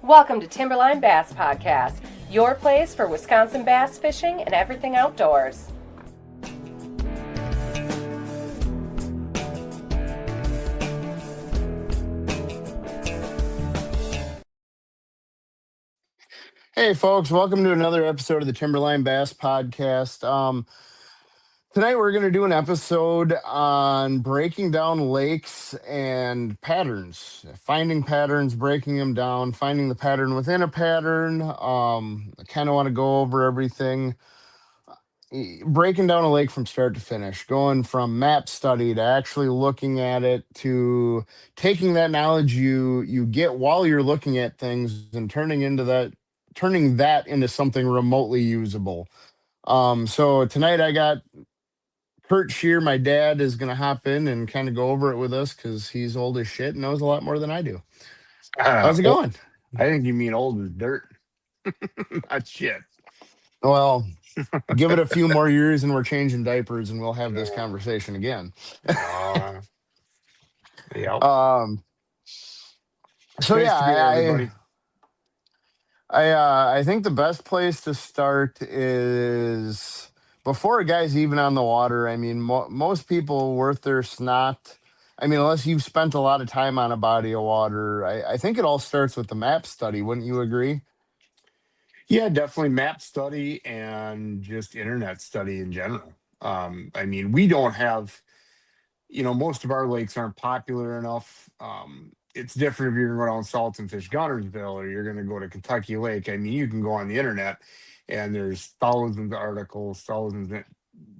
Welcome to Timberline Bass Podcast, your place for Wisconsin bass fishing and everything outdoors. Hey, folks, welcome to another episode of the Timberline Bass Podcast. Tonight, we're going to do an episode on breaking down lakes and patterns, finding patterns, breaking them down, finding the pattern within a pattern. I kind of want to go over everything, breaking down a lake from start to finish, going from map study to actually looking at it to taking that knowledge you get while you're looking at things and turning that into something remotely usable. So tonight I got Kurt Scheer, my dad, is going to hop in and kind of go over it with us because he's old as shit and knows a lot more than I do. How's it Oh, going? I think you mean old as dirt. Not shit. Well, give it a few more years and we're changing diapers and we'll have this Uh, conversation again. uh, yep. Um, so Nice yeah, to meet everybody. I think the best place to start is before a guy's even on the water. I mean, most people worth their snot. I mean, unless you've spent a lot of time on a body of water, I think it all starts with the map study. Wouldn't you agree? Yeah, definitely map study and just internet study in general. I mean, we don't have, most of our lakes aren't popular enough. It's different if you're going to go down Salton Fish Gunnersville or you're going to go to Kentucky Lake. I mean, you can go on the internet and there's thousands of articles, thousands of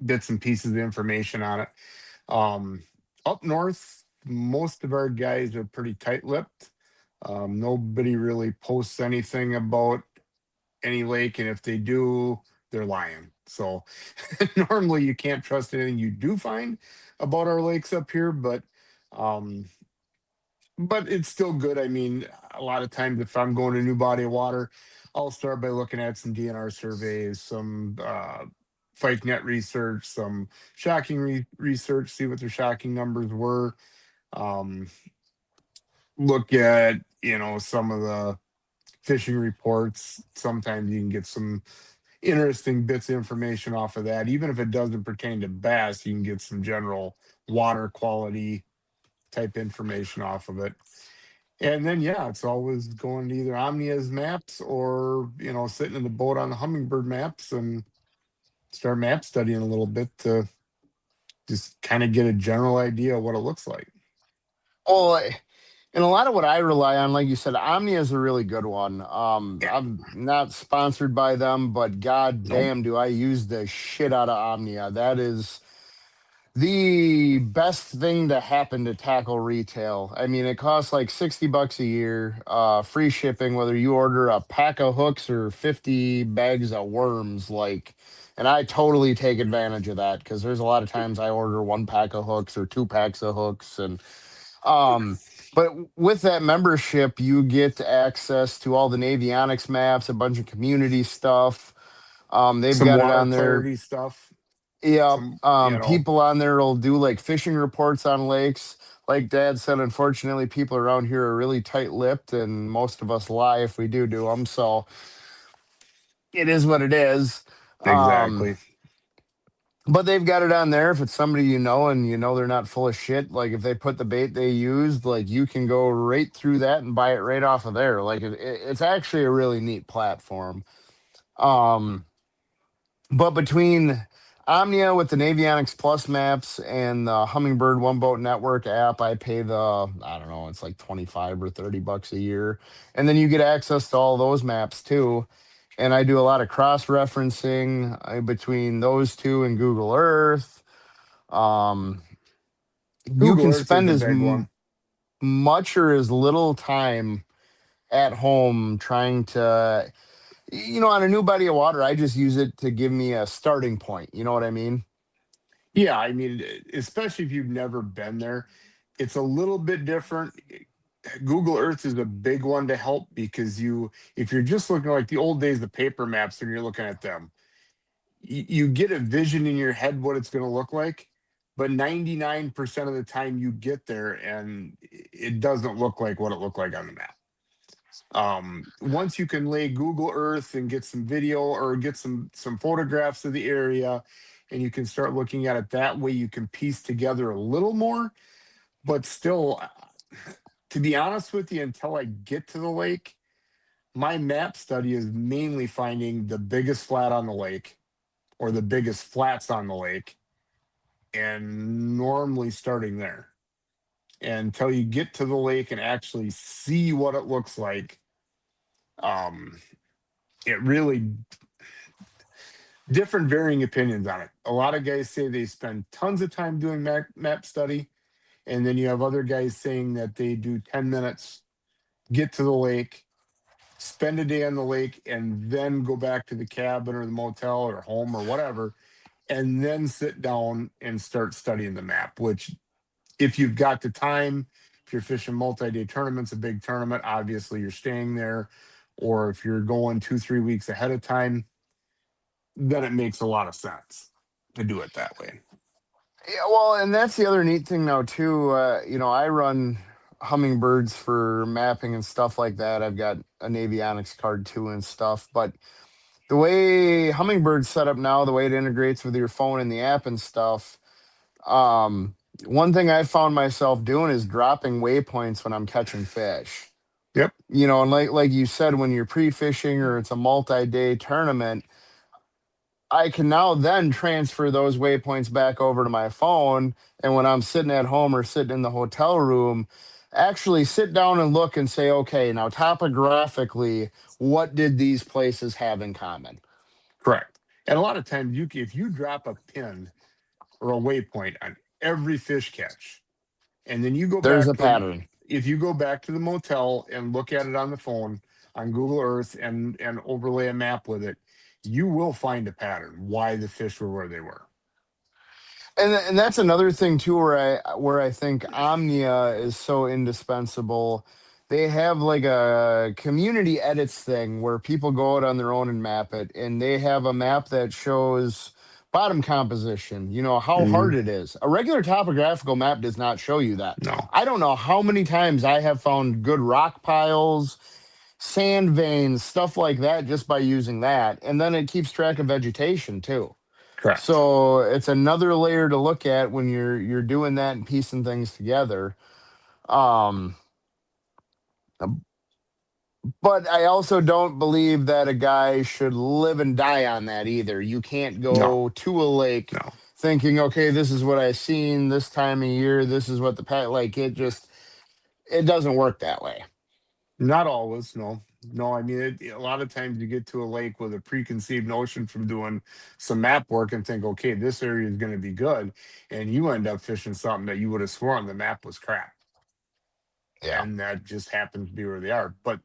bits and pieces of information on it. Um, Up north, most of our guys are pretty tight-lipped. Nobody really posts anything about any lake, and if they do, they're lying. So normally you can't trust anything you do find about our lakes up here, um, but it's still good. I mean, a lot of times if I'm going to a new body of water, I'll start by looking at some DNR surveys, some Fike net research, some shocking research, see what their shocking numbers were. Um, Look at, some of the fishing reports. Sometimes you can get some interesting bits of information off of that. Even if it doesn't pertain to bass, you can get some general water quality type information off of it. And then, yeah, it's always going to either Omnia's maps or, sitting in the boat on the Hummingbird maps and start map studying a little bit to just kind of get a general idea of what it looks like. Well, and a lot of what I rely on, like you said, Omnia is a really good one. Yeah. I'm not sponsored by them, but god Nope. damn, do I use the shit out of Omnia. That is the best thing to happen to tackle retail. I mean, it costs like $60 a year, free shipping, whether you order a pack of hooks or 50 bags of worms. And I totally take advantage of that because there's a lot of times I order one pack of hooks or two packs of hooks. Um, but with that membership, you get access to all the Navionics maps, a bunch of community stuff. They've Some got it water on there. clarity stuff. Yep. Some, People on there will do like fishing reports on lakes. Like Dad said, unfortunately, people around here are really tight-lipped, and most of us lie if we do them. So it is what it is. Um, exactly. but they've got it on there if it's somebody you know and you know they're not full of shit. Like if they put the bait they used, like you can go right through that and buy it right off of there. It's actually a really neat platform. Um, But between Omnia with the Navionics Plus maps and the Hummingbird One Boat Network app, I pay I don't know, it's like 25 or $30 a year. And then you get access to all those maps too. And I do a lot of cross referencing between those two and Google Earth. Um, you Google can Earth is spend a big one. much or as little time at home trying to, on a new body of water, I just use it to give me a starting point. You know what I mean? Yeah, I mean, especially if you've never been there, it's a little bit different. Google Earth is a big one to help because if you're just looking like the old days, the paper maps, and you're looking at them, you get a vision in your head what it's going to look like. But 99% of the time you get there and it doesn't look like what it looked like on the map. Once you can lay Google Earth and get some video or get some photographs of the area, and you can start looking at it that way, you can piece together a little more. But still, to be honest with you, until I get to the lake, my map study is mainly finding the biggest flat on the lake or the biggest flats on the lake, and normally starting there. And until you get to the lake and actually see what it looks like, um, it really different varying opinions on it. A lot of guys say they spend tons of time doing map study, and then you have other guys saying that they do 10 minutes, get to the lake, spend a day on the lake, and then go back to the cabin or the motel or home or whatever, and then sit down and start studying the map. Which, if you've got the time, if you're fishing multi-day tournaments, a big tournament, obviously you're staying there. Or if you're going 2-3 weeks ahead of time, then it makes a lot of sense to do it that way. Yeah, well, and that's the other neat thing now too. I run hummingbirds for mapping and stuff like that. I've got an avionics card too and stuff. But the way hummingbird's set up now, the way it integrates with your phone and the app and stuff, um, one thing I found myself doing is dropping waypoints when I'm catching fish. Yep. And like you said, when you're pre-fishing or it's a multi-day tournament, I can now then transfer those waypoints back over to my phone. And when I'm sitting at home or sitting in the hotel room, actually sit down and look and say, okay, now topographically, what did these places have in common? Correct. And a lot of times, if you drop a pin or a waypoint on every fish catch, and then you go There's back a to pattern. if you go back to the motel and look at it on the phone on Google Earth and overlay a map with it, you will find a pattern why the fish were where they were. And that's another thing too, where I think Omnia is so indispensable. They have like a community edits thing where people go out on their own and map it, and they have a map that shows bottom composition. How hard Mhm. it is. A regular topographical map does not show you that. No. I don't know how many times I have found good rock piles, sand veins, stuff like that just by using that, and then it keeps track of vegetation too. Correct. So it's another layer to look at when you're doing that and piecing things together. Um, but I also don't believe that a guy should live and die on that either. You can't No. go to a lake No. thinking, okay, this is what I've seen this time of year. This is what it doesn't work that way. Not always. No. No. I mean, a lot of times you get to a lake with a preconceived notion from doing some map work and think, okay, this area is going to be good, and you end up fishing something that you would have sworn the map was crap, Yeah. and that just happens to be where they are. But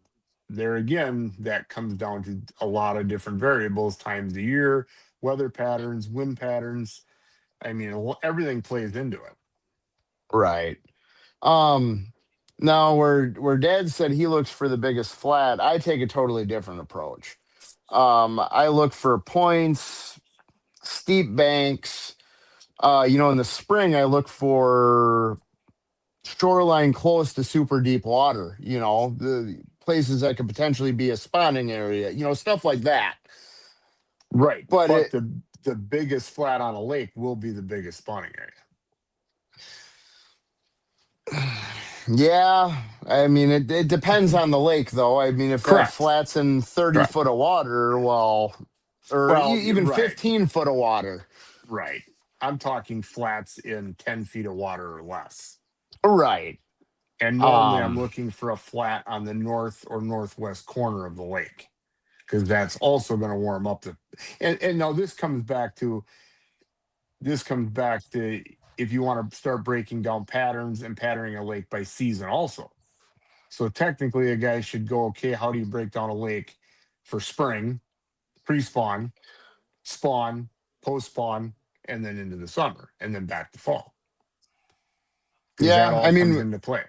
there again, that comes down to a lot of different variables: times of year, weather patterns, wind patterns. I mean, everything plays into it. Right. Um, Now where Dad said he looks for the biggest flat, I take a totally different approach. I look for points, steep banks. In the spring, I look for shoreline close to super deep water. The places that could potentially be a spawning area. Stuff like that. Right. But But the biggest flat on a lake will be the biggest spawning area. yeah, I mean it depends on the lake, though. I mean, if that Correct. flat's in 30 foot Correct. of water, well, or Well, even right. 15 foot of water. Right. I'm talking flats in 10 feet of water or less. Right. And normally I'm Um, looking for a flat on the north or northwest corner of the lake, because that's also going to warm up and now this comes back to if you want to start breaking down patterns and patterning a lake by season also. So technically a guy should go, okay, how do you break down a lake for spring, pre-spawn, spawn, post-spawn, and then into the summer, and then back to fall? Because that yeah, I all comes mean, into play.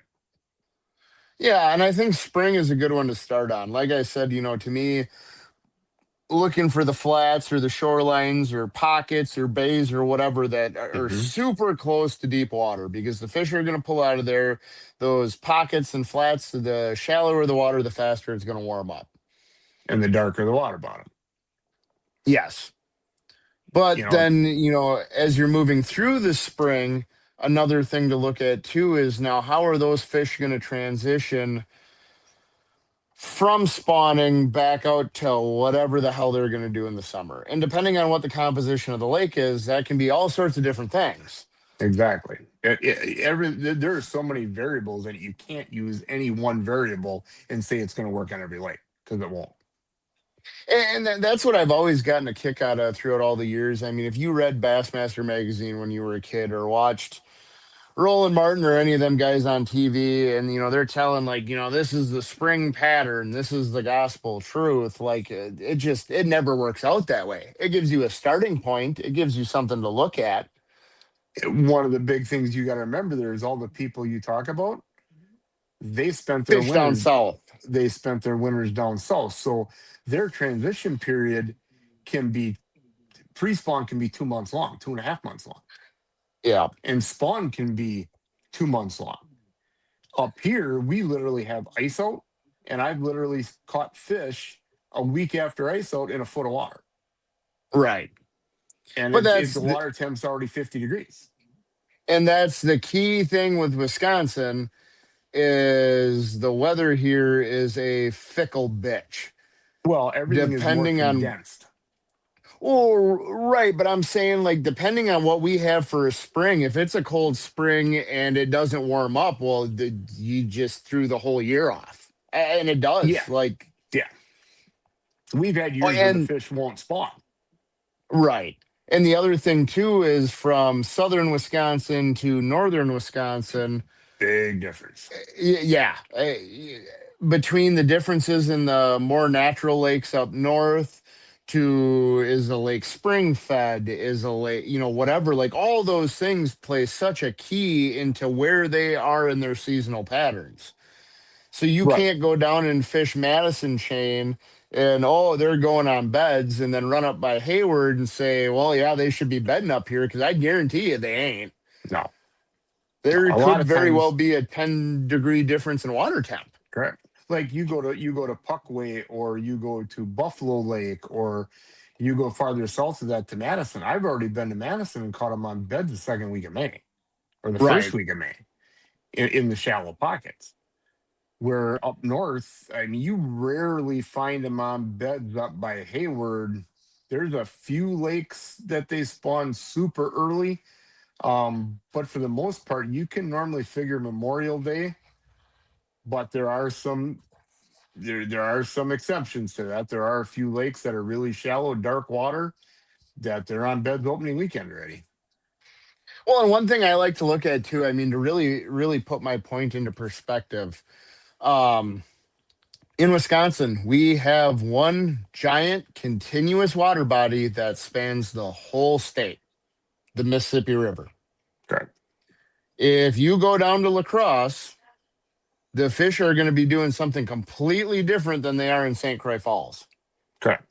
yeah, and I think spring is a good one to start on. Like I said, to me, looking for the flats or the shorelines or pockets or bays or whatever that are Hmm. super close to deep water, because the fish are going to pull out of there. Those pockets and flats, the shallower the water, the faster it's going to warm up. And the darker the water bottom. Yes. You But know, then, as you're moving through the spring, another thing to look at too is now how are those fish going to transition from spawning back out to whatever the hell they're going to do in the summer. And depending on what the composition of the lake is, that can be all sorts of different things. exactly. There are so many variables that you can't use any one variable and say it's going to work on every lake, because it won't. And that's what I've always gotten a kick out of throughout all the years. I mean, if you read Bassmaster magazine when you were a kid or watched Roland Martin or any of them guys on TV, and they're telling, like, this is the spring pattern, this is the gospel truth, like, it never works out that way. It gives you a starting point, it gives you something to look at. One of the big things you got to remember there is all the people you talk about, they spent their Fish down winters south. they spent their winters down south, so their transition period can be, pre-spawn can be 2 months long, 2.5 months long, Yeah. and spawn can be 2 months long. Up here we literally have ice out, and I've literally caught fish a week after ice out in a foot of water, Right. and But the water temp's already 50 degrees. that's the key thing with Wisconsin is the weather here is a fickle bitch. Well, everything is more Depending on, condensed. well, right, but I'm saying, like, depending on what we have for a spring, if it's a cold spring and it doesn't warm up, well, you just threw the whole year off. And it Yeah, does. Like, yeah, we've had oh, years where the and fish won't spawn. right. And the other thing too is from southern Wisconsin to northern Wisconsin, Big difference. yeah, between the differences in the more natural lakes up north to is a lake spring fed, is a lake, whatever, like all those things play such a key into where they are in their seasonal patterns. So you Right. can't go down and fish Madison chain and, oh, they're going on beds, and then run up by Hayward and say, well, yeah, they should be bedding up here, because I guarantee you they ain't. No, no. There A lot could of very well times, be a 10-degree difference in water temp. correct. Like you go to Puckway, or you go to Buffalo Lake, or you go farther south of that to Madison. I've already been to Madison and caught them on bed the second week of May, or the first Right. week of May, in the shallow pockets. Where up north, I mean, you rarely find them on beds up by Hayward. There's a few lakes that they spawn super early. But for the most part, you can normally figure Memorial Day, but there are some exceptions to that. There are a few lakes that are really shallow, dark water, that they're on beds opening weekend already. Well, and one thing I like to look at too, I mean, to really, really put my point into perspective, um, in Wisconsin, we have one giant continuous water body that spans the whole state, the Mississippi River. Correct. If you go down to La Crosse, the fish are going to be doing something completely different than they are in St. Croix Falls. Correct.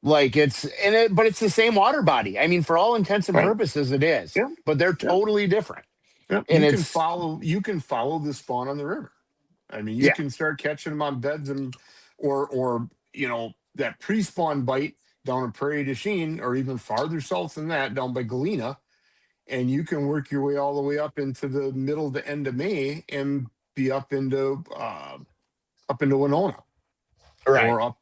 Like, but it's the same water body. I mean, for all intents and Right. purposes, it is, Yeah. but they're Yeah. totally different. Yeah. And it's, You can follow the spawn on the river. I mean, you yeah, can start catching them on beds, or that pre-spawn bite down in Prairie du Chien, or even farther south than that, down by Galena, and you can work your way all the way up into the middle to end of May and be up into Winona, right. or up,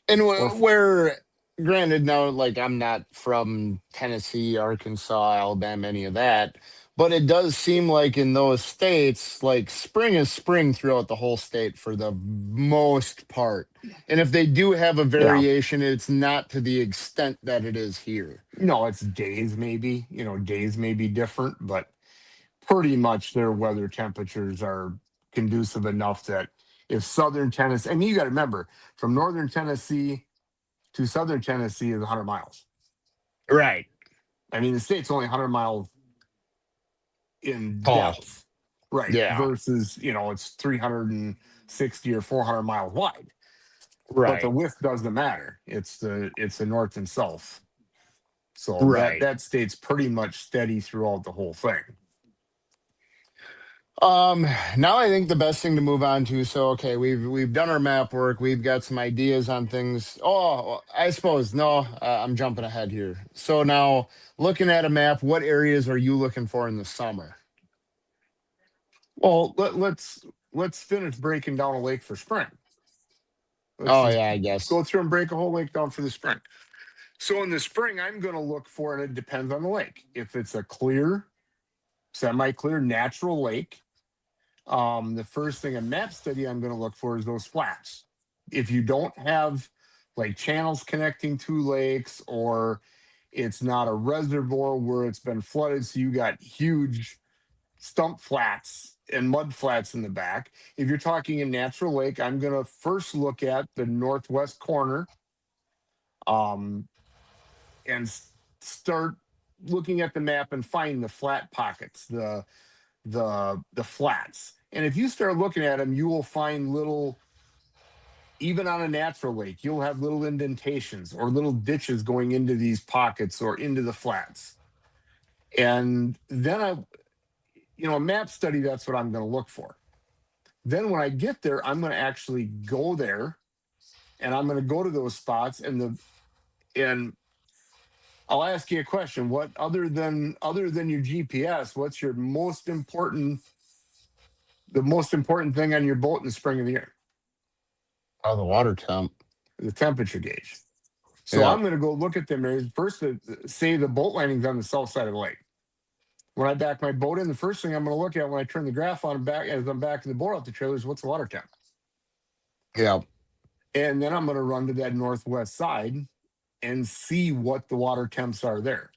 And or where, granted, now, like, I'm not from Tennessee, Arkansas, Alabama, any of that, but it does seem like in those states, like, spring is spring throughout the whole state for the most part. And if they do have a yeah, variation, it's not to the extent that it is here. no, it's days maybe, days may be different, but pretty much their weather temperatures are conducive enough that if southern Tennessee, I mean, you got to remember, from northern Tennessee to southern Tennessee is 100 miles. Right. I mean, the state's only 100 miles in Tall. depth, right? Yeah. Versus, it's 360 or 400 miles wide. but the Right. width doesn't matter. It's the north and south. So Right. that stays pretty much steady throughout the whole thing. Now I think the best thing to move on to. So, okay, we've done our map work. We've got some ideas on things. Oh, I suppose no, I'm jumping ahead here. So now, looking at a map, what areas are you looking for in the summer? Well, let's finish breaking down a lake for spring. Let's Oh just yeah, I guess. go through and break a whole lake down for the spring. So in the spring, I'm going to look for, and it depends on the lake. If it's a clear, semi-clear, natural lake, the first thing a map study I'm going to look for is those flats. If you don't have like channels connecting two lakes, or it's not a reservoir where it's been flooded, so you got huge stump flats and mud flats in the back. If you're talking a natural lake, I'm going to first look at the northwest corner, um, and start looking at the map and find the flat pockets, the flats. And if you start looking at them, you will find little, even on a natural lake, you'll have little indentations or little ditches going into these pockets or into the flats. And then a map study, that's what I'm going to look for. Then when I get there, I'm going to actually go there and I'm going to go to those spots and I'll ask you a question. What other than your GPS, what's the most important thing on your boat in the spring of the year? Oh, the water temp. The temperature gauge. So Yeah. I'm going to go look at them areas. First, say the boat landing's on the south side of the lake. When I back my boat in, the first thing I'm going to look at when I turn the graph on back as I'm backing the boat out the trailer is what's the water temp. Yeah. And then I'm going to run to that northwest side and see what the water temps are there.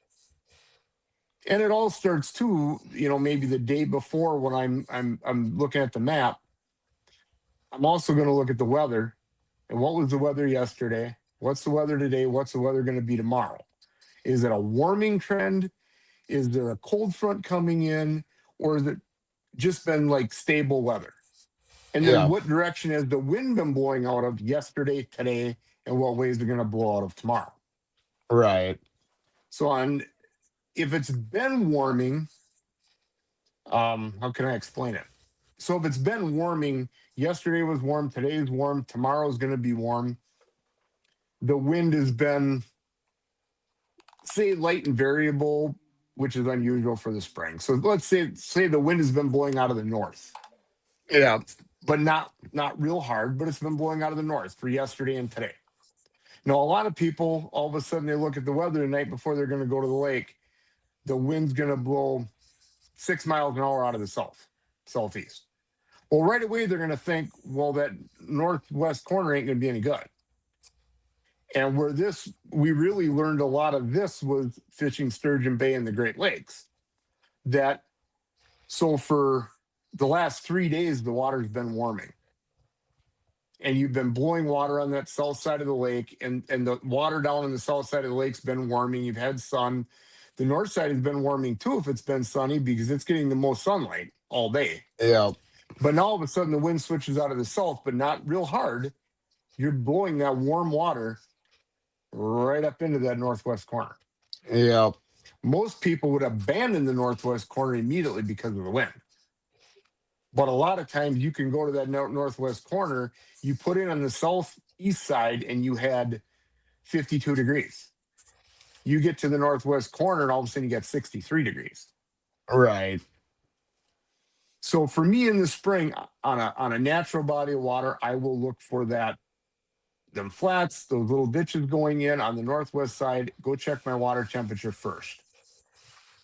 And it all starts too, maybe the day before when I'm looking at the map. I'm also going to look at the weather and what was the weather yesterday? What's the weather today? What's the weather going to be tomorrow? Is it a warming trend? Is there a cold front coming in? Or is it just been like stable weather? And then Yeah. what direction has the wind been blowing out of yesterday, today, and what ways they're going to blow out of tomorrow? Right. So if it's been warming, how can I explain it? So if it's been warming, yesterday was warm, today is warm, tomorrow's going to be warm. The wind has been, say, light and variable, which is unusual for the spring. So let's say the wind has been blowing out of the north. Yeah. But not real hard, but it's been blowing out of the north for yesterday and today. Now, a lot of people, all of a sudden, they look at the weather the night before they're going to go to the lake. The wind's going to blow 6 miles an hour out of the southeast. Well, right away, they're going to think, well, that northwest corner ain't going to be any good. And we really learned a lot of this was fishing Sturgeon Bay and the Great Lakes. So for the last 3 days, the water's been warming. And you've been blowing water on that south side of the lake, and the water down on the south side of the lake's been warming. You've had sun. The north side has been warming too if it's been sunny because it's getting the most sunlight all day. Yeah. But now all of a sudden the wind switches out of the south, but not real hard. You're blowing that warm water right up into that northwest corner. Yeah. Most people would abandon the northwest corner immediately because of the wind. But a lot of times you can go to that northwest corner, you put in on the southeast side and you had 52 degrees. You get to the northwest corner and all of a sudden you got 63 degrees. Right. So for me in the spring on a natural body of water, I will look for them flats, those little ditches going in on the northwest side. Go check my water temperature first.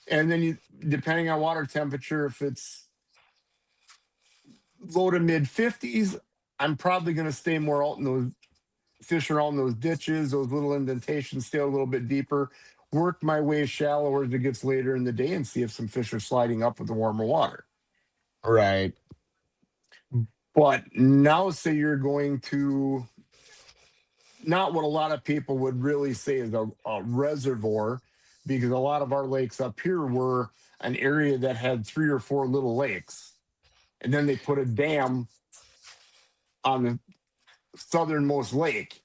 And then depending on water temperature, if it's low to mid 50s, I'm probably going to stay more out in those, fish around those ditches, those little indentations, stay a little bit deeper, work my way shallower as it gets later in the day and see if some fish are sliding up with the warmer water. Right. But now say you're going to not what a lot of people would really say is a reservoir, because a lot of our lakes up here were an area that had 3 or 4 little lakes. And then they put a dam on southernmost lake,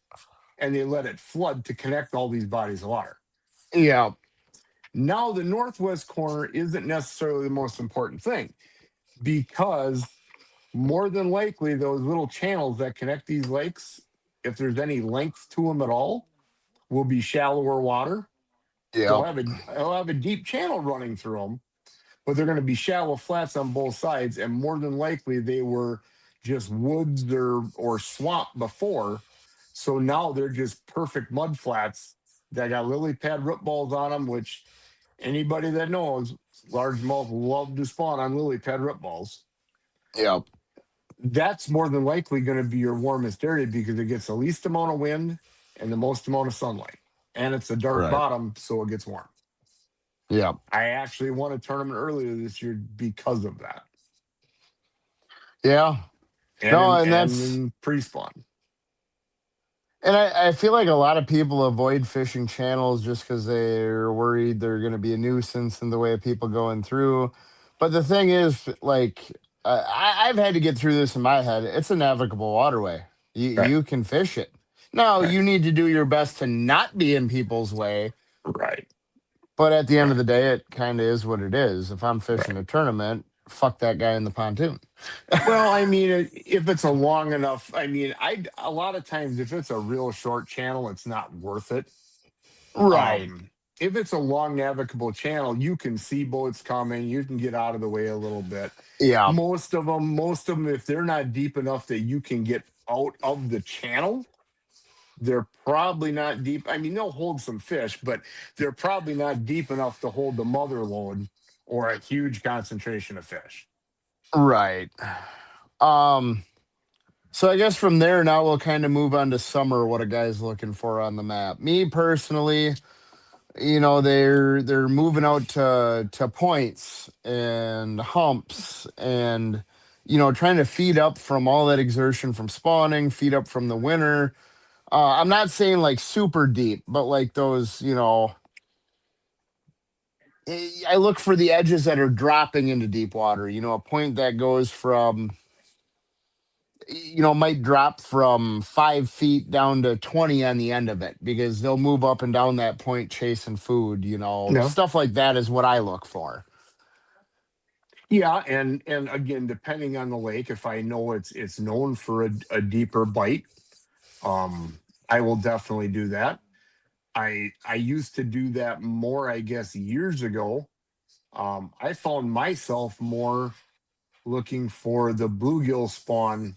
and they let it flood to connect all these bodies of water. Yeah. Now, the northwest corner isn't necessarily the most important thing, because more than likely those little channels that connect these lakes, if there's any length to them at all, will be shallower water. Yep. They'll have a deep channel running through them, but they're going to be shallow flats on both sides, and more than likely they were just woods or swamp before. So now they're just perfect mud flats that got lily pad root balls on them, which anybody that knows, largemouth love to spawn on lily pad root balls. Yep. That's more than likely going to be your warmest area because it gets the least amount of wind and the most amount of sunlight. And it's a dark Right. bottom, so it gets warm. Yep. I actually won a tournament earlier this year because of that. Yeah. And And that's, in pre-spawn. and I feel like a lot of people avoid fishing channels just because they're worried they're going to be a nuisance in the way of people going through. But the thing is, like, I've had to get through this in my head. It's a navigable waterway. Right. You can fish it. Now, Right. you need to do your best to not be in people's way. Right. But at the end of Right. the day, it kind of is what it is. If I'm fishing Right. a tournament, fuck that guy in the pontoon. Well, I mean, if it's a long enough, I mean, a lot of times if it's a real short channel, it's not worth it. Right. If it's a long navigable channel, you can see boats coming. You can get out of the way a little bit. Yeah. Most of them, if they're not deep enough that you can get out of the channel, they're probably not deep. I mean, they'll hold some fish, but they're probably not deep enough to hold the mother load or a huge concentration of fish. Right. Um, so I guess from there now we'll kind of move on to summer, what a guy's looking for on the map. Me personally, they're moving out to points and humps and trying to feed up from all that exertion from spawning, feed up from the winter. I'm not saying like super deep, but like those, I look for the edges that are dropping into deep water, a point that goes from might drop from 5 feet down to 20 on the end of it because they'll move up and down that point chasing food, No. stuff like that is what I look for. Yeah, and again, depending on the lake, if I know it's known for a deeper bite, I will definitely do that. I used to do that more, I guess, years ago. I found myself more looking for the bluegill spawn,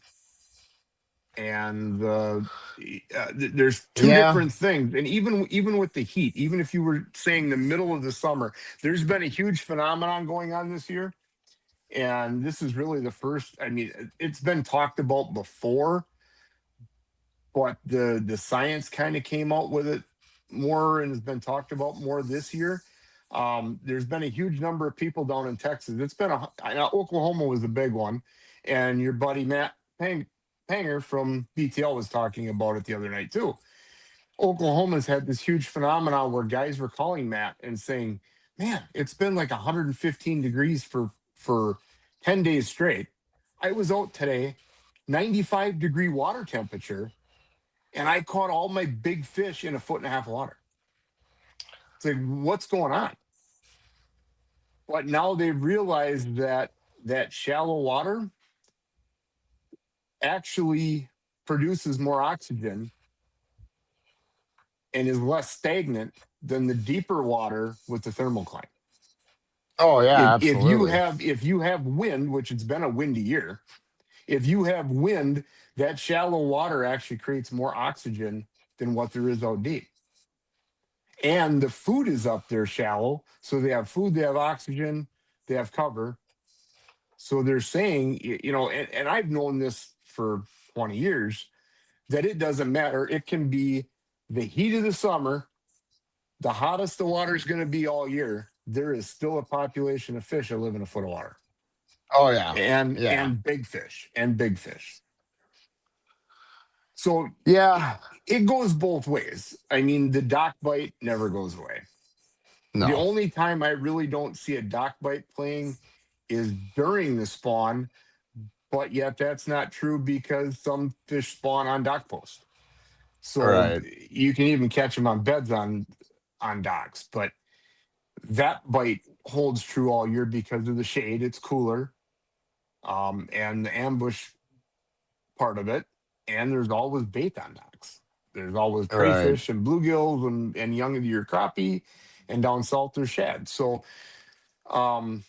and there's two Yeah. different things. And even with the heat, even if you were saying the middle of the summer, there's been a huge phenomenon going on this year, and this is really the first. I mean, it's been talked about before, but the science kind of came out with it more and has been talked about more this year. There's been a huge number of people down in Texas. It's been Oklahoma was a big one, and your buddy Matt Panger from BTL was talking about it the other night too. Oklahoma's had this huge phenomenon where guys were calling Matt and saying, "Man, it's been like 115 degrees for 10 days straight. I was out today, 95-degree water temperature, and I caught all my big fish in a foot and a half of water." It's like, what's going on? But now they've realized that shallow water actually produces more oxygen and is less stagnant than the deeper water with the thermocline. Oh yeah, If you absolutely. have wind, which it's been a windy year, if you have wind, that shallow water actually creates more oxygen than what there is out deep. And the food is up there shallow, so they have food, they have oxygen, they have cover. So they're saying, and I've known this for 20 years, that it doesn't matter. It can be the heat of the summer, the hottest the water is going to be all year. There is still a population of fish that live in a foot of water, Oh yeah. and Yeah. big fish and big fish. So Yeah. it goes both ways. I mean, the dock bite never goes away. The No. only time I really don't see a dock bite playing is during the spawn, but yet that's not true because some fish spawn on dock posts. So Right. you can even catch them on beds on docks, but that bite holds true all year because of the shade. It's cooler, and the ambush part of it. And there's always bait on docks. There's always Right. crayfish and bluegills and young of the year crappie, and down south there's shad. So, um,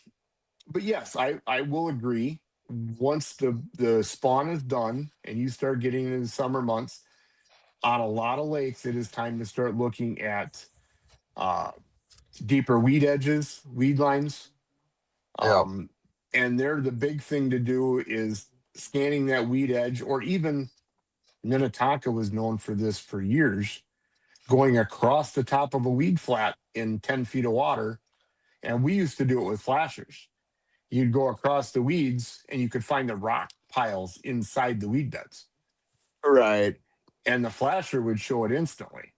but yes, I will agree. Once the spawn is done and you start getting into the summer months, on a lot of lakes, it is time to start looking at uh, deeper weed edges, weed lines. Yep. Um, and there, the big thing to do is scanning that weed edge, or even Minnetonka was known for this for years, going across the top of a weed flat in 10 feet of water. And we used to do it with flashers. You'd go across the weeds and you could find the rock piles inside the weed beds. Right. And the flasher would show it instantly.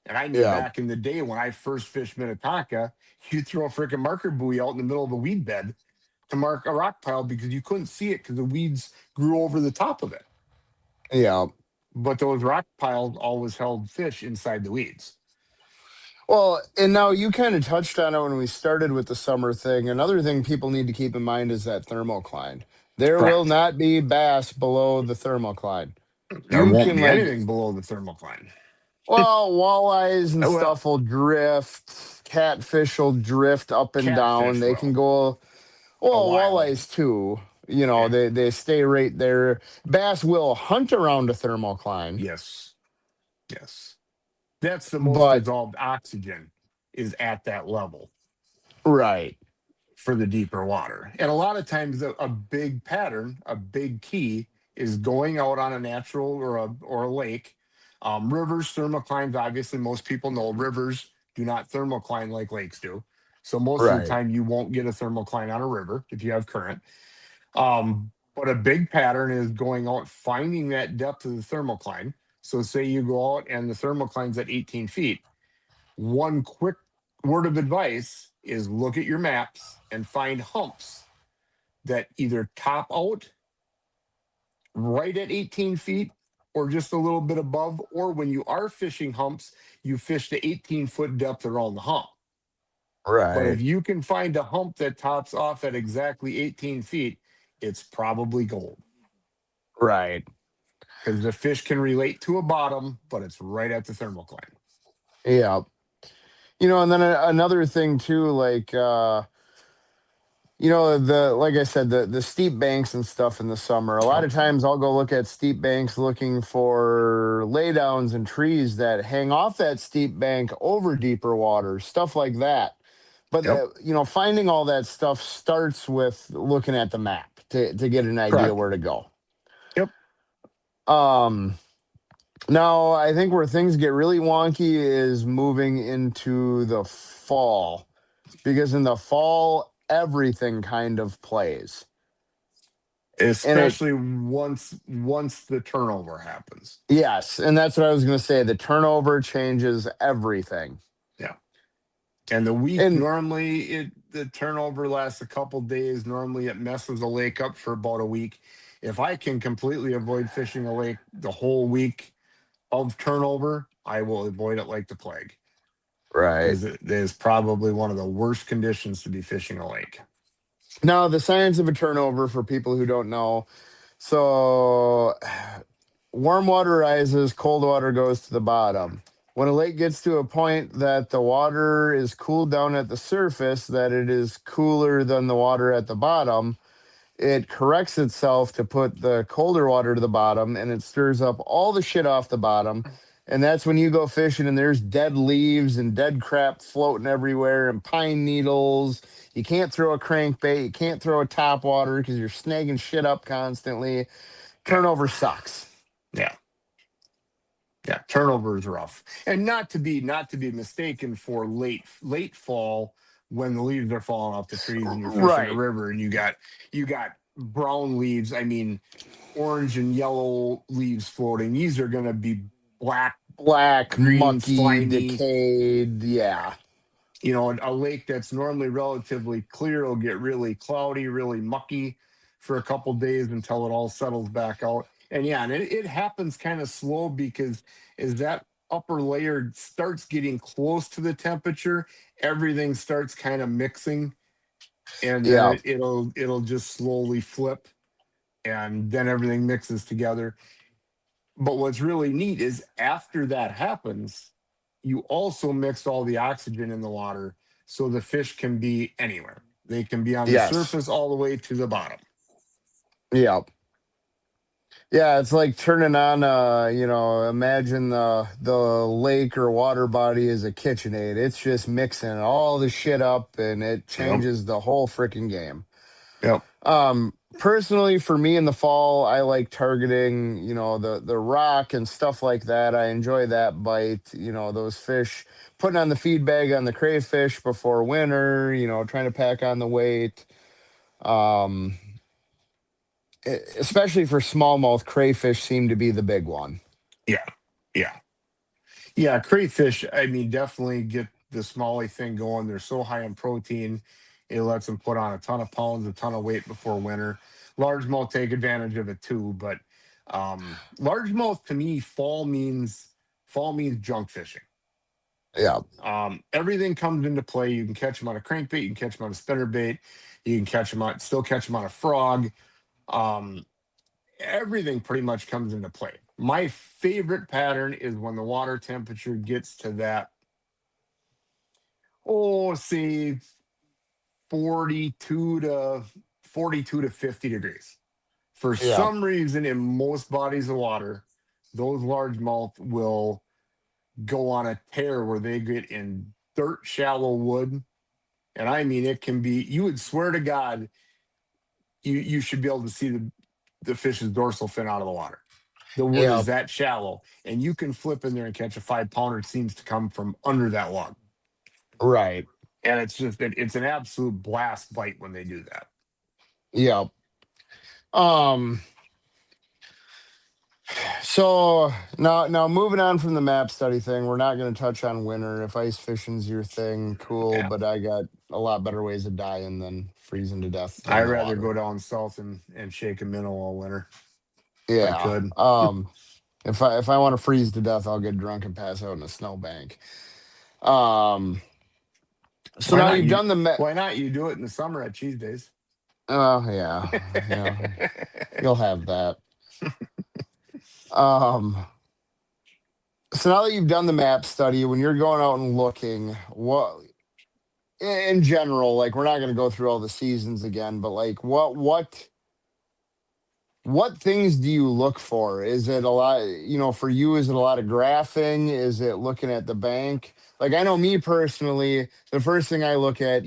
And I knew Yep. back in the day when I first fished Minnetonka, you'd throw a freaking marker buoy out in the middle of a weed bed to mark a rock pile because you couldn't see it because the weeds grew over the top of it. Yep. But those rock piles always held fish inside the weeds. Well, and now you kind of touched on it when we started with the summer thing. Another thing people need to keep in mind is that thermocline. There will Correct. not be bass below the thermocline. There You won't can be like, anything below the thermocline. well, walleyes and Well, stuff will drift. Catfish will drift up and down. catfish They can will go, a well, while. walleyes too. You know, Yeah. they stay right there. Bass will hunt around a thermocline, Yes. Yes. That's the most but dissolved oxygen is at that level right, for the deeper water. And a lot of times a big pattern, a big key is going out on a natural or a lake. Rivers, thermoclines, obviously most people know rivers do not thermocline like lakes do. So most of the right, time you won't get a thermocline on a river if you have current. But a big pattern is going out, finding that depth of the thermocline. So say you go out and the thermocline's at 18 feet. One quick word of advice is look at your maps and find humps that either top out right at 18 feet or just a little bit above, or when you are fishing humps, you fish the 18-foot depth around the hump. But if right, you can find a hump that tops off at exactly 18 feet, it's probably gold right. because the fish can relate to a bottom, but it's right at the thermocline. Yeah. You know, and then another thing too, like you know, the like I said, the steep banks and stuff in the summer. A lot Yep. of times I'll go look at steep banks looking for laydowns and trees that hang off that steep bank over deeper waters, stuff like that. But Yep. you know, finding all that stuff starts with looking at the map to get an idea Correct. where to go. Yep. Um, Now, I think where things get really wonky is moving into the fall, because in the fall, everything kind of plays. And it, Especially once the turnover happens. yes, and that's what I was going to say. The turnover changes everything. Yeah. And the week And normally the turnover lasts a couple days. Normally it messes the lake up for about a week. If I can completely avoid fishing a lake the whole week of turnover, I will avoid it like the plague right. because it is probably one of the worst conditions to be fishing a lake. Now, the science of a turnover for people who don't know. So, warm water rises, cold water goes to the bottom. When a lake gets to a point that the water is cooled down at the surface, that it is cooler than the water at the bottom, it corrects itself to put the colder water to the bottom and it stirs up all the shit off the bottom. And that's when you go fishing and there's dead leaves and dead crap floating everywhere and pine needles. You can't throw a crankbait. You can't throw a top water because you're snagging shit up constantly. Yeah. Turnover sucks. Yeah. Yeah. Turnover is rough. And not to be mistaken for late fall when the leaves are falling off the trees and you're fishing a Right. river and you got brown leaves. I mean, orange and yellow leaves floating. These are going to be black, Black, green, mucky, slimy. decayed. Yeah. You know, a lake that's normally relatively clear will get really cloudy, really mucky for a couple days until it all settles back out. And yeah, and it happens kind of slow because as that upper layer starts getting close to the temperature, everything starts kind of mixing, and then Yeah. it'll just slowly flip, and then everything mixes together. But what's really neat is after that happens, you also mix all the oxygen in the water so the fish can be anywhere. They can be on the Yes. surface all the way to the bottom. Yeah. Yeah, it's like turning on imagine the lake or water body as a KitchenAid. It's just mixing all the shit up and it Yep. changes the whole freaking game. Yep. Personally for me in the fall, I like targeting, the rock and stuff like that. I enjoy that bite, those fish, putting on the feed bag on the crayfish before winter, trying to pack on the weight. Um Especially for smallmouth, crayfish seem to be the big one. Yeah. Yeah. Yeah. Crayfish, I mean, definitely get the smallie thing going. They're so high in protein. It lets them put on a ton of pounds, a ton of weight before winter. Largemouth take advantage of it too. But largemouth to me, fall means junk fishing. Yeah. Everything comes into play. You can catch them on a crankbait, you can catch them on a spinnerbait, you can still catch them on a frog. Um, Everything pretty much comes into play. My favorite pattern is when the water temperature gets to that, say 42 to 50 degrees. For Yeah. some reason, in most bodies of water, those largemouth will go on a tear where they get in dirt shallow wood. And I mean, it can be, you would swear to God, you should be able to see the fish's dorsal fin out of the water. The wood Yeah. is that shallow, and you can flip in there and catch a 5 pounder. It seems to come from under that log. Right. And it's an absolute blast bite when they do that. Yeah. Um so now moving on from the map study thing, we're not going to touch on winter. If ice fishing's your thing, cool, Yeah. but I got a lot better ways of dying than freezing to death I'd in the rather go water. down south and shake a minnow all winter if I Yeah. could. If I want to freeze to death, I'll get drunk and pass out in a snowbank. Um so Why now not you've you? done the Why not you do it in the summer at cheese days? oh yeah. Yeah. You'll have that. Um so now that you've done the map study, when you're going out and looking, what in general, like we're not going to go through all the seasons again, but like what things do you look for? Is it a lot, for you, is it a lot of graphing? Is it looking at the bank? Like I know me personally, the first thing I look at,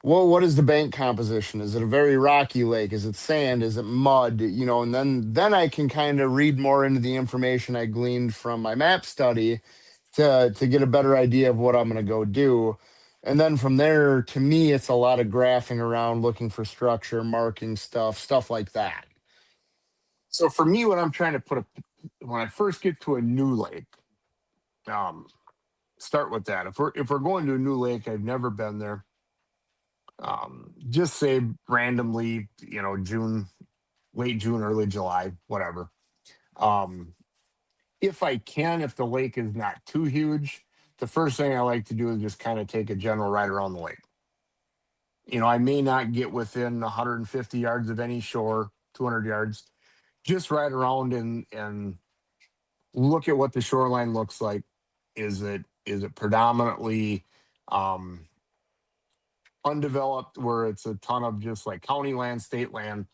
what is the bank composition? Is it a very rocky lake? Is it sand? Is it mud? And then I can kind of read more into the information I gleaned from my map study to get a better idea of what I'm going to go do. And then from there, to me, it's a lot of graphing around, looking for structure, marking stuff like that. So for me, when I'm trying to when I first get to a new lake, um, start with that. If we're going to a new lake, I've never been there. Just say randomly, June, late June, early July, whatever. Um, if the lake is not too huge, the first thing I like to do is just kind of take a general ride around the lake. I may not get within 150 yards of any shore, 200 yards, just ride around and look at what the shoreline looks like. Is it predominantly um, undeveloped, where it's a ton of just like county land, state land,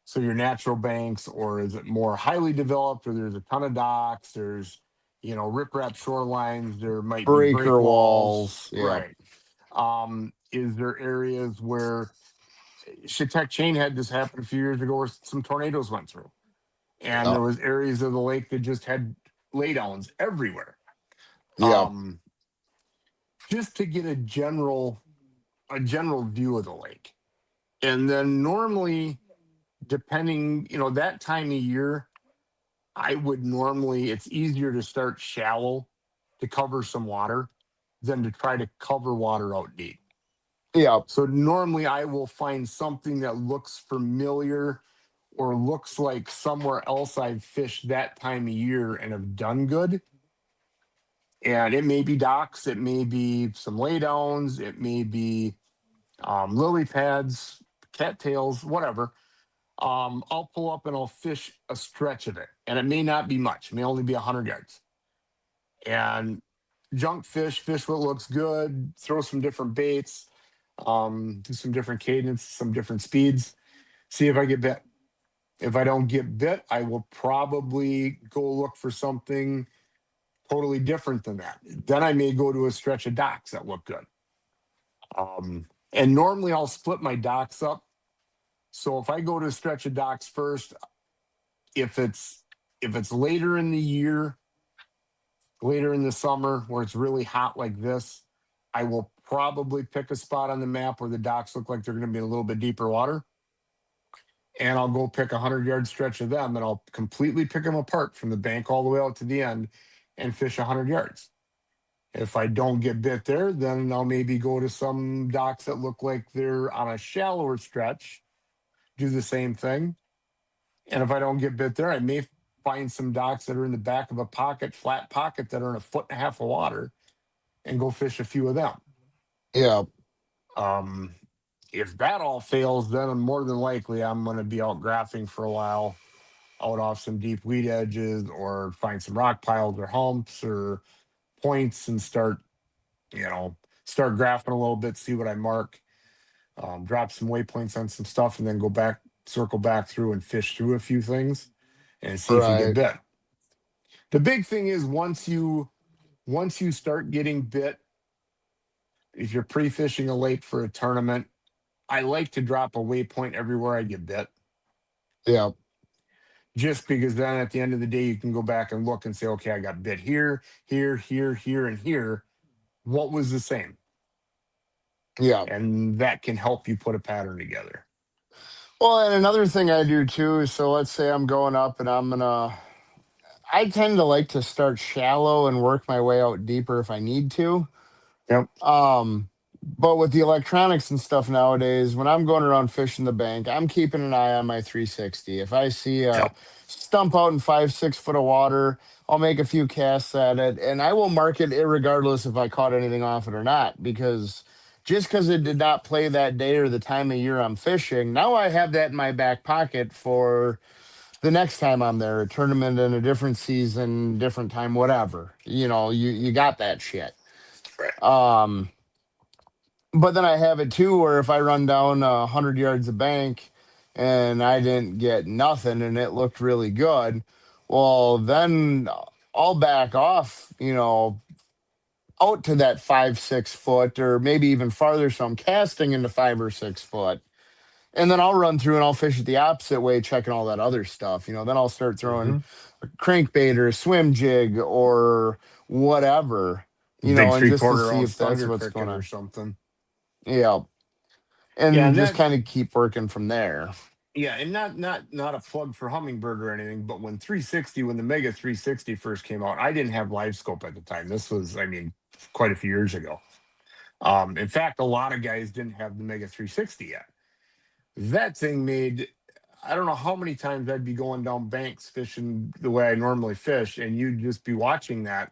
so your natural banks, or is it more highly developed, where there's a ton of docks, there's riprap shorelines, there might be break Breaker walls, walls. Yep. right? Is there areas where Chetek Chain had this happen a few years ago where some tornadoes went through, and there Yep. was areas of the lake that just had laydowns everywhere. Yep. Um, just to get a general view of the lake. And then normally, depending, that time of year, it's easier to start shallow to cover some water than to try to cover water out deep. Yeah. So normally I will find something that looks familiar or looks like somewhere else I've fished that time of year and have done good. And it may be docks, it may be some laydowns, it may be lily pads, cattails, whatever. I'll pull up and I'll fish a stretch of it, and it may not be much. It may only be 100 yards. And junk fish, fish what looks good, throw some different baits, do some different cadence, some different speeds. See if I get bit. If I don't get bit, I will probably go look for something totally different than that. Then I may go to a stretch of docks that look good. And normally I'll split my docks up. So if I go to a stretch of docks first, if it's later in the year, later in the summer where it's really hot like this, I will probably pick a spot on the map where the docks look like they're going to be a little bit deeper water. And I'll go pick a 100-yard stretch of them, and I'll completely pick them apart from the bank all the way out to the end and fish 100 yards. If I don't get bit there, then I'll maybe go to some docks that look like they're on a shallower stretch, do the same thing. And if I don't get bit there, I may find some docks that are in the back of a pocket, flat pocket, that are in a foot and a half of water, and go fish a few of them. Yeah. If that all fails, then more than likely I'm going to be out graphing for a while, out off some deep weed edges, or find some rock piles or humps or points and start graphing a little bit, see what I mark, drop some waypoints on some stuff, and then circle back through and fish through a few things and see if you get Right. bit. The big thing is once you start getting bit, if you're pre-fishing a lake for a tournament, I like to drop a waypoint everywhere I get bit. Yeah. Just because then at the end of the day, you can go back and look and say, okay, I got bit here, here, here, here, and here. What was the same? Yeah. And that can help you put a pattern together. Well, and another thing I do too is, so let's say I'm going up and I tend to like to start shallow and work my way out deeper if I need to. Yep. But with the electronics and stuff nowadays, when I'm going around fishing the bank, I'm keeping an eye on my 360. If I see a Yep. stump out in 5, 6 foot of water, I'll make a few casts at it, and I will mark it regardless if I caught anything off it or not, because just because it did not play that day or the time of year I'm fishing, now I have that in my back pocket for the next time I'm there, a tournament in a different season, different time, whatever. You got that shit. Right. Um, but then I have it too, where if I run down 100 yards of bank and I didn't get nothing and it looked really good, well, then I'll back off, out to that 5, 6 foot or maybe even farther. So I'm casting into 5 or 6 foot. And then I'll run through and I'll fish it the opposite way, checking all that other stuff. Then I'll start throwing Mm-hmm. a crankbait or a swim jig or whatever, Big and just to 3/4 see ounce if that's thunder what's going cricket or on. something. Yeah. Yeah, And and just that kind of keep working from there. yeah, and not a plug for Hummingbird or anything, but when the Mega 360 first came out, I didn't have live scope at the time. This was, quite a few years ago. In fact, a lot of guys didn't have the Mega 360 yet. That thing made, I don't know how many times I'd be going down banks fishing the way I normally fish, and you'd just be watching that.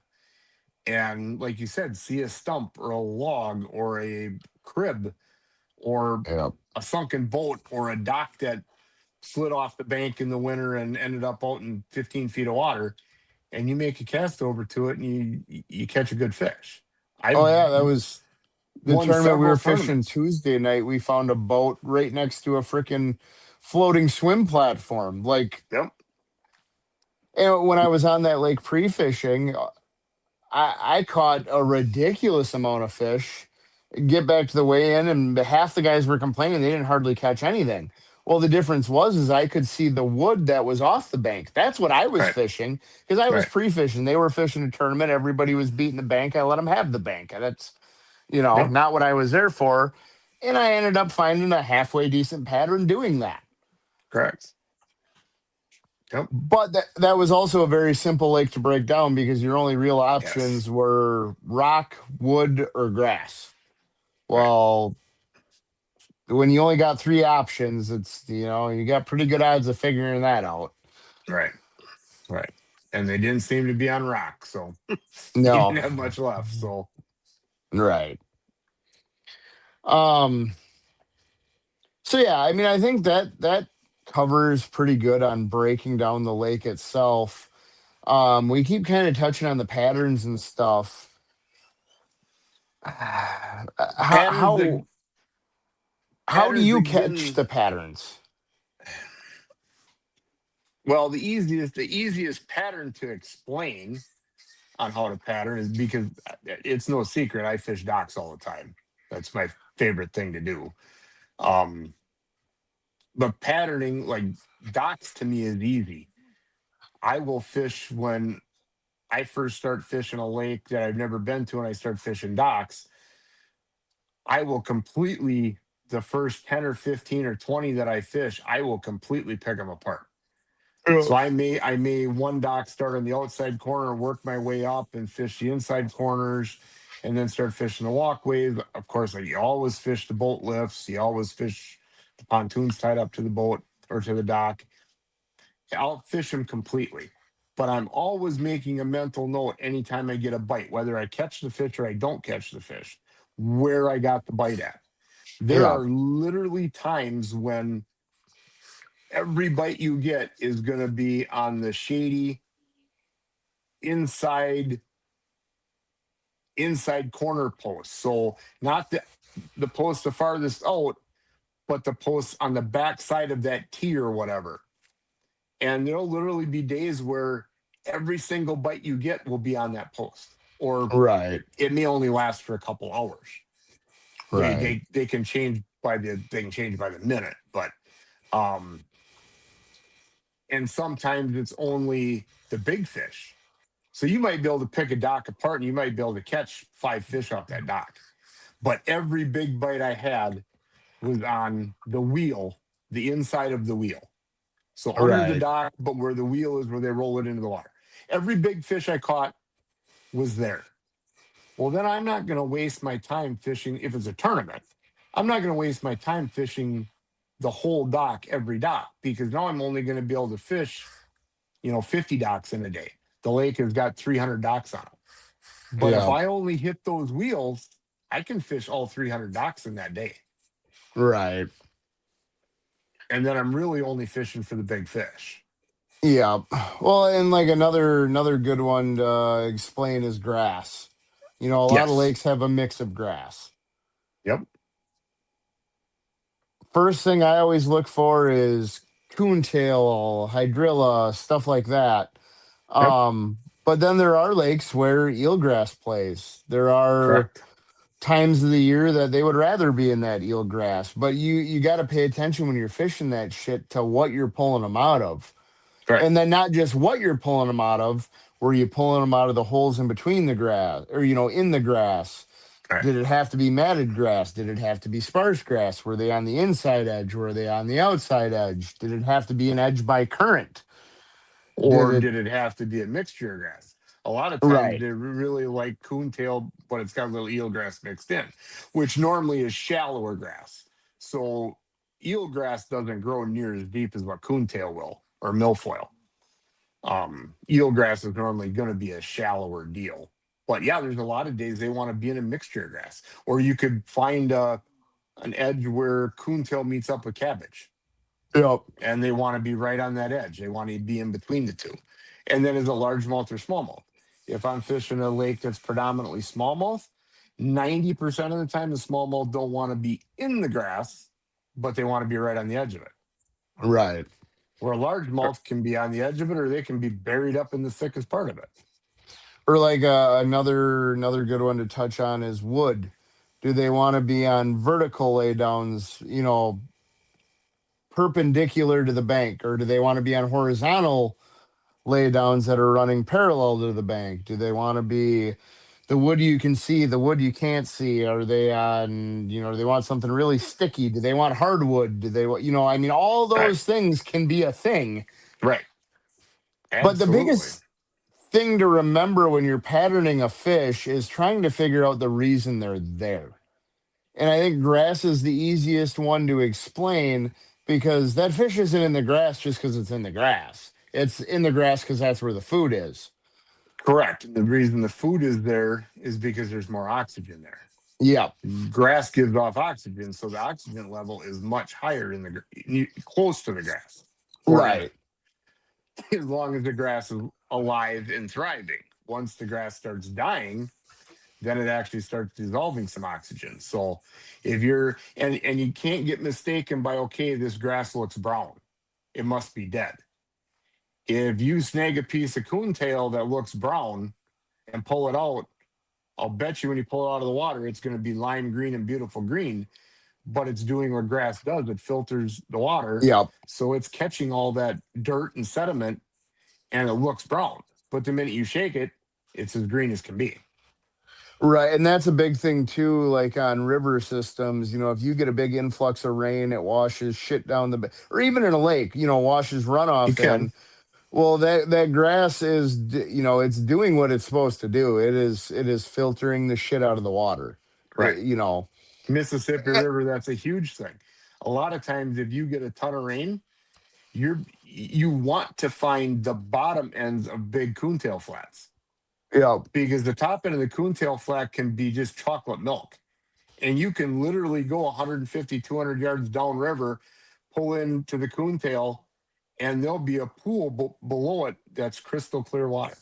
And like you said, see a stump or a log or a crib or Yeah. a sunken boat or a dock that slid off the bank in the winter and ended up out in 15 feet of water. And you make a cast over to it and you catch a good fish. Oh I've yeah, that was the won tournament we several were fishing tournaments. Tuesday night. We found a boat right next to a freaking floating swim platform. Like, Yep. when I was on that lake pre-fishing, I caught a ridiculous amount of fish. Get back to the weigh in, and half the guys were complaining they didn't hardly catch anything. Well, the difference was is I could see the wood that was off the bank. That's what I was Right. fishing, because I was Right. pre-fishing. They were fishing a tournament. Everybody was beating the bank. I let them have the bank. That's Yep. not what I was there for. And I ended up finding a halfway decent pattern doing that. Correct. Yep. But that was also a very simple lake to break down, because your only real Yes. options were rock, wood, or grass. Right. Well, when you only got three options, it's, you got pretty good odds of figuring that out. Right. Right. And they didn't seem to be on rock, so you No, didn't have much left. So right. Um, so yeah, I mean, I think that covers pretty good on breaking down the lake itself. We keep kind of touching on the patterns and stuff. How patterns how that how do you catch getting the patterns? well, the easiest pattern to explain on how to pattern is because it's no secret I fish docks all the time. That's my favorite thing to do. Um, but patterning, like docks to me is easy. I will fish when I first start fishing a lake that I've never been to and I start fishing docks. I will completely, the first 10 or 15 or 20 that I fish, I will completely pick them apart. So I may one dock start on the outside corner, work my way up and fish the inside corners, and then start fishing the walkways. Of course, like you always fish the boat lifts, you always fish the pontoons tied up to the boat or to the dock. I'll fish them completely. But I'm always making a mental note anytime I get a bite, whether I catch the fish or I don't catch the fish, where I got the bite at. There Yeah, are literally times when every bite you get is going to be on the shady inside corner post. So not the post the farthest out, but the post on the back side of that tee or whatever. And there'll literally be days where every single bite you get will be on that post, or right, it may only last for a couple hours. They right. they they can change by the minute, but um, and sometimes it's only the big fish. So you might be able to pick a dock apart and you might be able to catch 5 fish off that dock. But every big bite I had was on the wheel, the inside of the wheel. So under the Right. dock, but where the wheel is where they roll it into the water. Every big fish I caught was there. Well, then I'm not going to waste my time fishing if it's a tournament. I'm not going to waste my time fishing the whole dock every dock because now I'm only going to be able to fish, 50 docks in a day. The lake has got 300 docks on it. But if Yeah, I only hit those wheels, I can fish all 300 docks in that day. right. And then I'm really only fishing for the big fish. Yeah. Well, and like another good one to explain is grass. A lot of Yes. lakes have a mix of grass. Yep. First thing I always look for is coontail, hydrilla, stuff like that. Yep. But then there are lakes where eelgrass plays. There are Correct. times of the year that they would rather be in that eelgrass. But you got to pay attention when you're fishing that shit to what you're pulling them out of. Correct. And then not just what you're pulling them out of, were you pulling them out of the holes in between the grass or, in the grass? Correct. Did it have to be matted grass? Did it have to be sparse grass? Were they on the inside edge? Were they on the outside edge? Did it have to be an edge by current? Did Or it? did it have to be a mixture of grass? A lot of times Right, they really like coontail, but it's got a little eelgrass mixed in, which normally is shallower grass. So eelgrass doesn't grow near as deep as what coontail will or milfoil. Eelgrass is normally going to be a shallower deal. But yeah, there's a lot of days they want to be in a mixture of grass. Or you could find an edge where coontail meets up with cabbage yep, and they want to be right on that edge. They want to be in between the two. And then is a largemouth or smallmouth. If I'm fishing a lake that's predominantly smallmouth, 90% of the time the smallmouth don't want to be in the grass, but they want to be right on the edge of it. right. Where a largemouth can be on the edge of it or they can be buried up in the thickest part of it. Or like another good one to touch on is wood. Do they want to be on vertical laydowns, perpendicular to the bank, or do they want to be on horizontal laydowns that are running parallel to the bank? Do they want to be the wood you can see, the wood you can't see? Are they on, do they want something really sticky? Do they want hardwood? Do they want, I mean, all Right. those things can be a thing. Right. But the Absolutely. biggest thing to remember when you're patterning a fish is trying to figure out the reason they're there. And I think grass is the easiest one to explain because that fish isn't in the grass just because it's in the grass. It's in the grass because that's where the food is. Correct. And the reason the food is there is because there's more oxygen there. Yep. Grass gives off oxygen, so the oxygen level is much higher close to the grass or in Right. it, as long as the grass is alive and thriving. Once the grass starts dying, then it actually starts dissolving some oxygen. So if you're and you can't get mistaken by, okay, this grass looks brown, it must be dead. If you snag a piece of coontail that looks brown and pull it out, I'll bet you when you pull it out of the water, it's going to be lime green and beautiful green, but it's doing what grass does. It filters the water. Yep. So it's catching all that dirt and sediment and it looks brown. But the minute you shake it, it's as green as can be. Right. And that's a big thing too, like on river systems. If you get a big influx of rain, it washes shit down or even in a lake, washes You runoff can. in. Well, that grass is, it's doing what it's supposed to do. It is filtering the shit out of the water. Right. You know. Mississippi River, that's a huge thing. A lot of times if you get a ton of rain, you want to find the bottom ends of big coontail flats. Yeah. Because the top end of the coontail flat can be just chocolate milk. And you can literally go 150, 200 yards downriver, pull into the coontail, and there'll be a pool below it that's crystal clear water.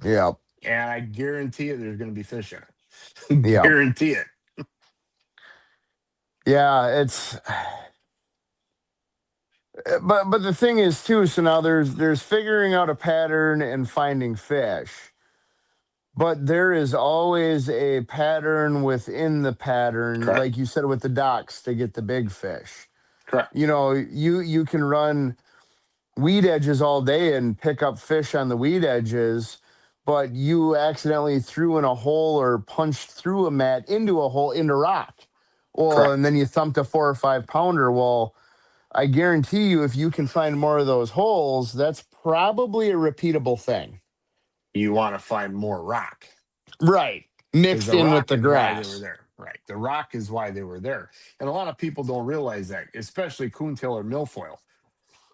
Yeah. And I guarantee you there's going to be fish in it. Yeah. Guarantee it. Yeah. But the thing is too, so now there's figuring out a pattern and finding fish. But there is always a pattern within the pattern, Correct. like you said with the docks to get the big fish. Correct. You can run weed edges all day and pick up fish on the weed edges, but you accidentally threw in a hole or punched through a mat into a hole into rock. Well, and Correct. then you thumped a 4 or 5 pounder. Well, I guarantee you, if you can find more of those holes, that's probably a repeatable thing. You want to find more rock. Right. Because Mixed the in with rock the is why they were grass. there. Right. The rock is why they were there. And a lot of people don't realize that, especially coontail or milfoil.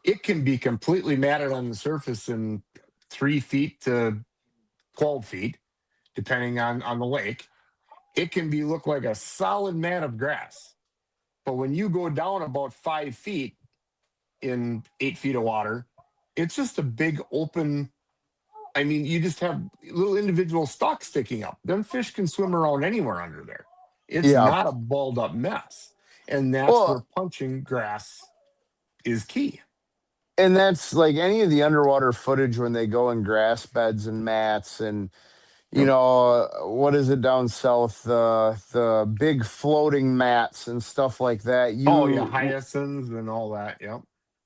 It can be completely matted on the surface in 3 feet to 12 feet, depending on the lake. It can look like a solid mat of grass. But when you go down about 5 feet in 8 feet of water, it's just a big open. I mean, you just have little individual stalks sticking up. Them fish can swim around anywhere under there. It's Yeah. not a balled up mess. And that's where Well, punching grass is key. and that's like any of the underwater footage when they go in grass beds and mats and Yep. what is it down south, the big floating mats and stuff like that. Oh, yeah, hyacinths and all that. Yep.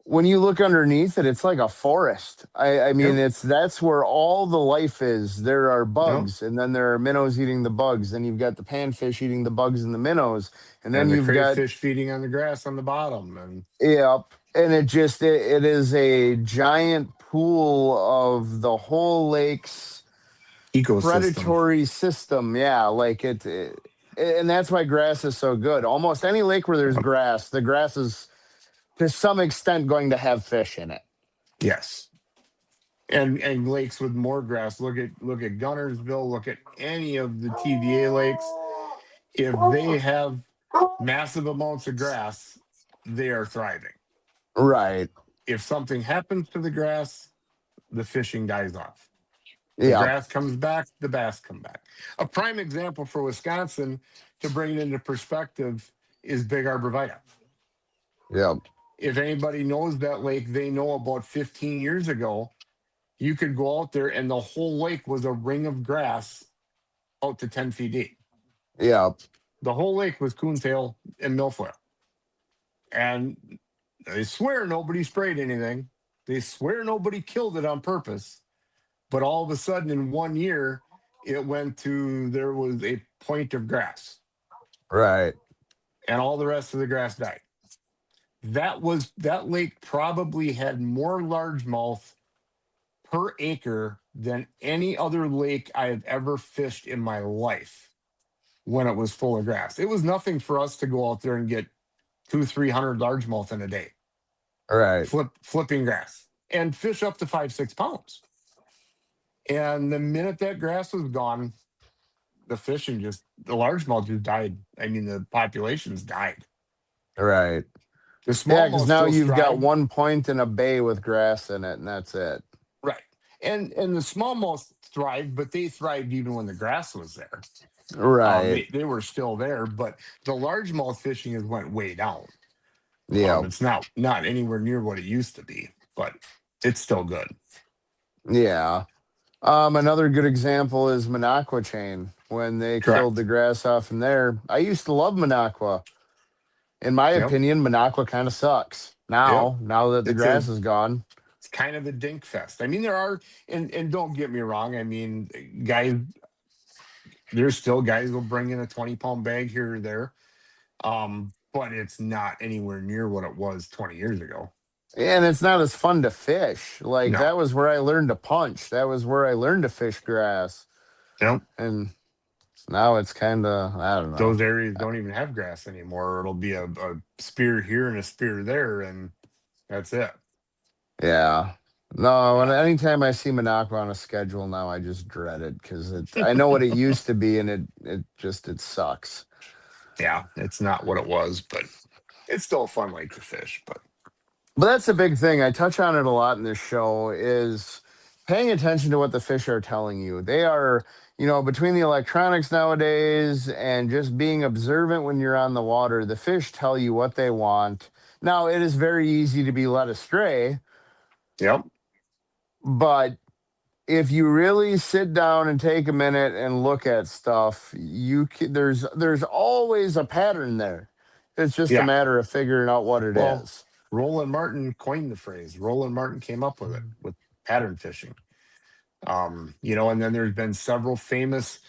When you look underneath it, it's like a forest. I mean, Yep. that's where all the life is. There are Yep. bugs, and then there are minnows eating the bugs. Then you've got the panfish eating the bugs and the minnows, and then And the you've got crayfish feeding on the grass on the bottom. And yep. And it is a giant pool of the whole lake's ecosystem. predatory system. Yeah, like and that's why grass is so good. Almost any lake where there's grass, the grass is to some extent going to have fish in it. Yes. And lakes with more grass. Look at Gunnersville. Look at any of the TVA lakes. If they have massive amounts of grass, they are thriving. Right. If something happens to the grass, the fishing dies off. The Yeah. grass comes back, the bass come back. A prime example for Wisconsin, to bring it into perspective, is Big Arborvitae. Yeah. If anybody knows that lake, they know about 15 years ago, you could go out there and the whole lake was a ring of grass out to 10 feet deep. Yeah. The whole lake was coontail and milfoil. And they swear nobody sprayed anything. They swear nobody killed it on purpose. But all of a sudden in 1 year, it went to, there was a point of grass. Right. And all the rest of the grass died. That lake probably had more largemouth per acre than any other lake I have ever fished in my life. when it was full of grass. It was nothing for us to go out there and get 200-300 largemouth in a day, Right. flipping grass and fish up to 5-6 pounds. And the minute that grass was gone, the largemouth just died. I mean, the populations died. Right. The Yeah, because smallmouth now still you've got strive, one point in a bay with grass in it, and that's it. right? And the smallmouth thrived, but they thrived even when the grass was there. Right. They were still there, but the largemouth fishing has went way down. Yeah. It's not anywhere near what it used to be, but it's still good. Yeah. Another good example is Minocqua chain when they killed the Correct. grass off in there. I used to love Minocqua. In my Yep. opinion, Minocqua kind of sucks Yep. now that the It's grass is gone. it's kind of a dink fest. I mean, there are, and don't get me wrong. I mean, guys, there's still guys who'll bring in a 20-pound bag here or there. But it's not anywhere near what it was 20 years ago. And it's not as fun to fish. Like No. that was where I learned to punch. That was where I learned to fish grass. Yep. And now it's kind of, I don't know. Those areas don't even have grass anymore. It'll be a spear here and a spear there, and that's it. Yeah. No, and Yeah. anytime I see Minocqua on a schedule now, I just dread it because I know what it used to be, and it sucks. Yeah. It's not what it was, but it's still a fun lake to fish. But But that's a big thing. I touch on it a lot in this show is paying attention to what the fish are telling you. They are, between the electronics nowadays and just being observant when you're on the water, the fish tell you what they want. Now, it is very easy to be led astray, yep. but if you really sit down and take a minute and look at stuff, there's always a pattern there. It's just a Yeah. matter of figuring out what it Well, is. Roland Martin coined the phrase. Roland Martin came up with it with pattern fishing. And then there's been several famous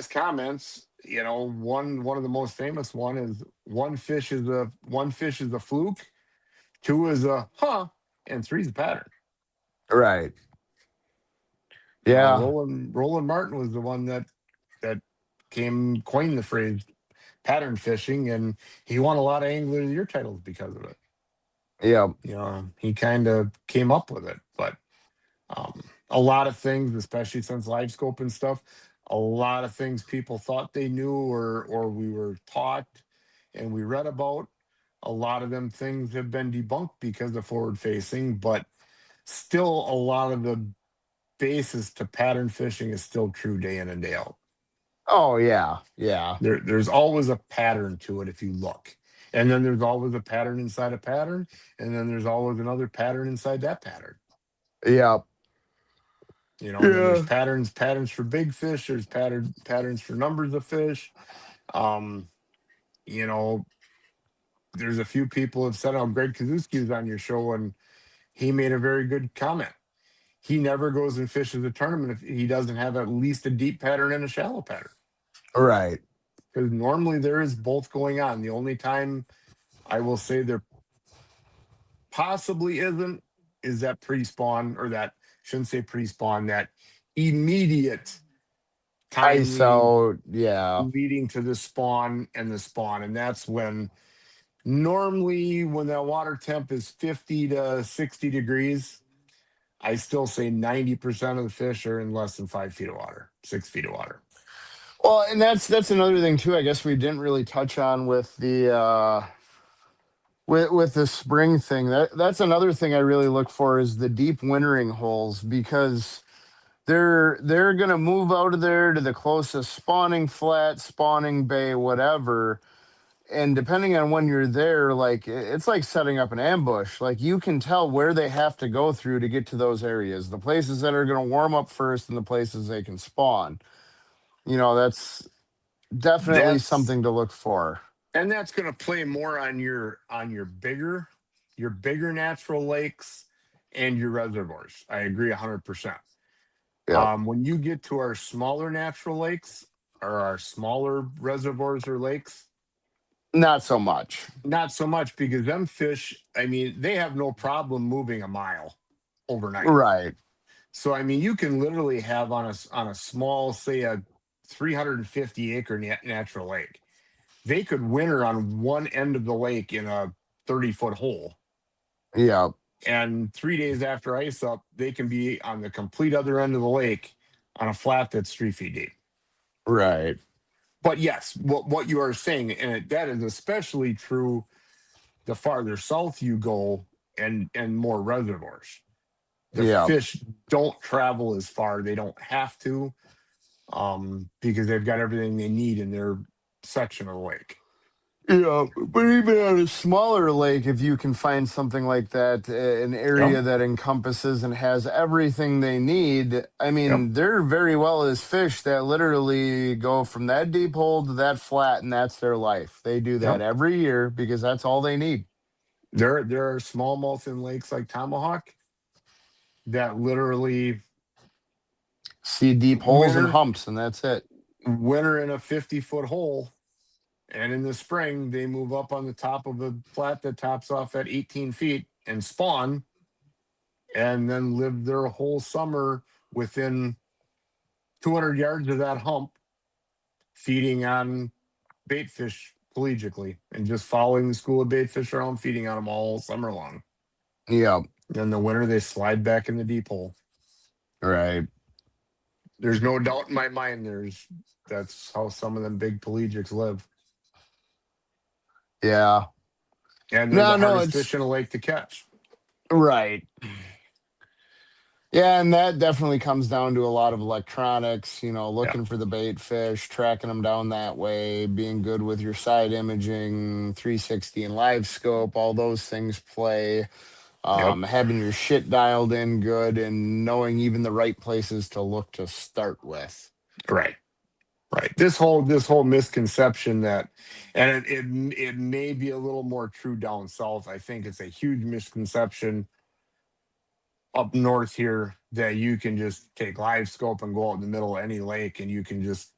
comments. One of the most famous one is one fish is a fluke, two is a and three is a pattern. Right. And Yeah. Roland Martin was the one that coined the phrase pattern fishing, and he won a lot of Angler of the Year titles because of it. Yeah. He kind of came up with it, but a lot of things, especially since live scope and stuff, a lot of things people thought they knew or we were taught and we read about. A lot of them things have been debunked because of forward facing, but still a lot of the basis to pattern fishing is still true day in and day out. Oh yeah. Yeah. There's always a pattern to it if you look. And then there's always a pattern inside a pattern, and then there's always another pattern inside that pattern. Yeah. And then there's Yeah. patterns for big fish, there's patterns for numbers of fish. Um, you know, there's a few people have said, Greg Kazuski was on your show, and he made a very good comment. He never goes and fishes a tournament if he doesn't have at least a deep pattern and a shallow pattern. Right. Because normally there is both going on. The only time I will say there possibly isn't is that pre-spawn, or that, shouldn't say pre-spawn, that immediate Ice timely out. Yeah. leading to the spawn and the spawn. And that's when normally when that water temp is 50 to 60 degrees, I still say 90% of the fish are in less than 5 feet of water, 6 feet of water. Well, and that's another thing too. I guess we didn't really touch on with the with the spring thing. That's another thing I really look for is the deep wintering holes, because they're gonna move out of there to the closest spawning flat, spawning bay, whatever. And depending on when you're there, like it's like setting up an ambush. Like you can tell where they have to go through to get to those areas, the places that are gonna warm up first and the places they can spawn. That's definitely That's something to look for. and that's going to play more on your bigger natural lakes and your reservoirs. I agree 100%. Yep. When you get to our smaller natural lakes or our smaller reservoirs or lakes, Not so much. not so much, because them fish, I mean, they have no problem moving a mile overnight. Right. So I mean, you can literally have on a small, say a 350 acre natural lake. They could winter on one end of the lake in a 30-foot hole. Yeah. And 3 days after ice up, they can be on the complete other end of the lake on a flat that's 3 feet deep. Right. But yes, what you are saying, and that is especially true the farther south you go and more reservoirs. The Yeah. fish don't travel as far. They don't have to, because they've got everything they need in their section of the lake. Yeah, but even on a smaller lake, if you can find something like that, an Yep. area that encompasses and has everything they need, I Yep. mean, there very well is fish that literally go from that deep hole to that flat, and that's their life. They do that Yep. every year because that's all they need. There are smallmouth in lakes like Tomahawk that literally See deep holes and winter humps, and that's it. winter in a 50-foot hole, and in the spring they move up on the top of a flat that tops off at 18 feet and spawn, and then live their whole summer within 200 yards of that hump, feeding on bait fish collegially and just following the school of bait fish around, feeding on them all summer long. Yeah, In the winter, they slide back in the deep hole. right. There's no doubt in my mind. That's how some of them big pelagics live, Yeah. and they're No, the no, hardest fish it's in a lake to catch. right. Yeah, and that definitely comes down to a lot of electronics, Yeah, looking for the bait fish, tracking them down that way, being good with your side imaging, 360 and live scope, all those things play. yep, Having your shit dialed in good and knowing even the right places to look to start with. right, right. This whole misconception that, and it may be a little more true down south. I think it's a huge misconception up north here that you can just take live scope and go out in the middle of any lake and you can just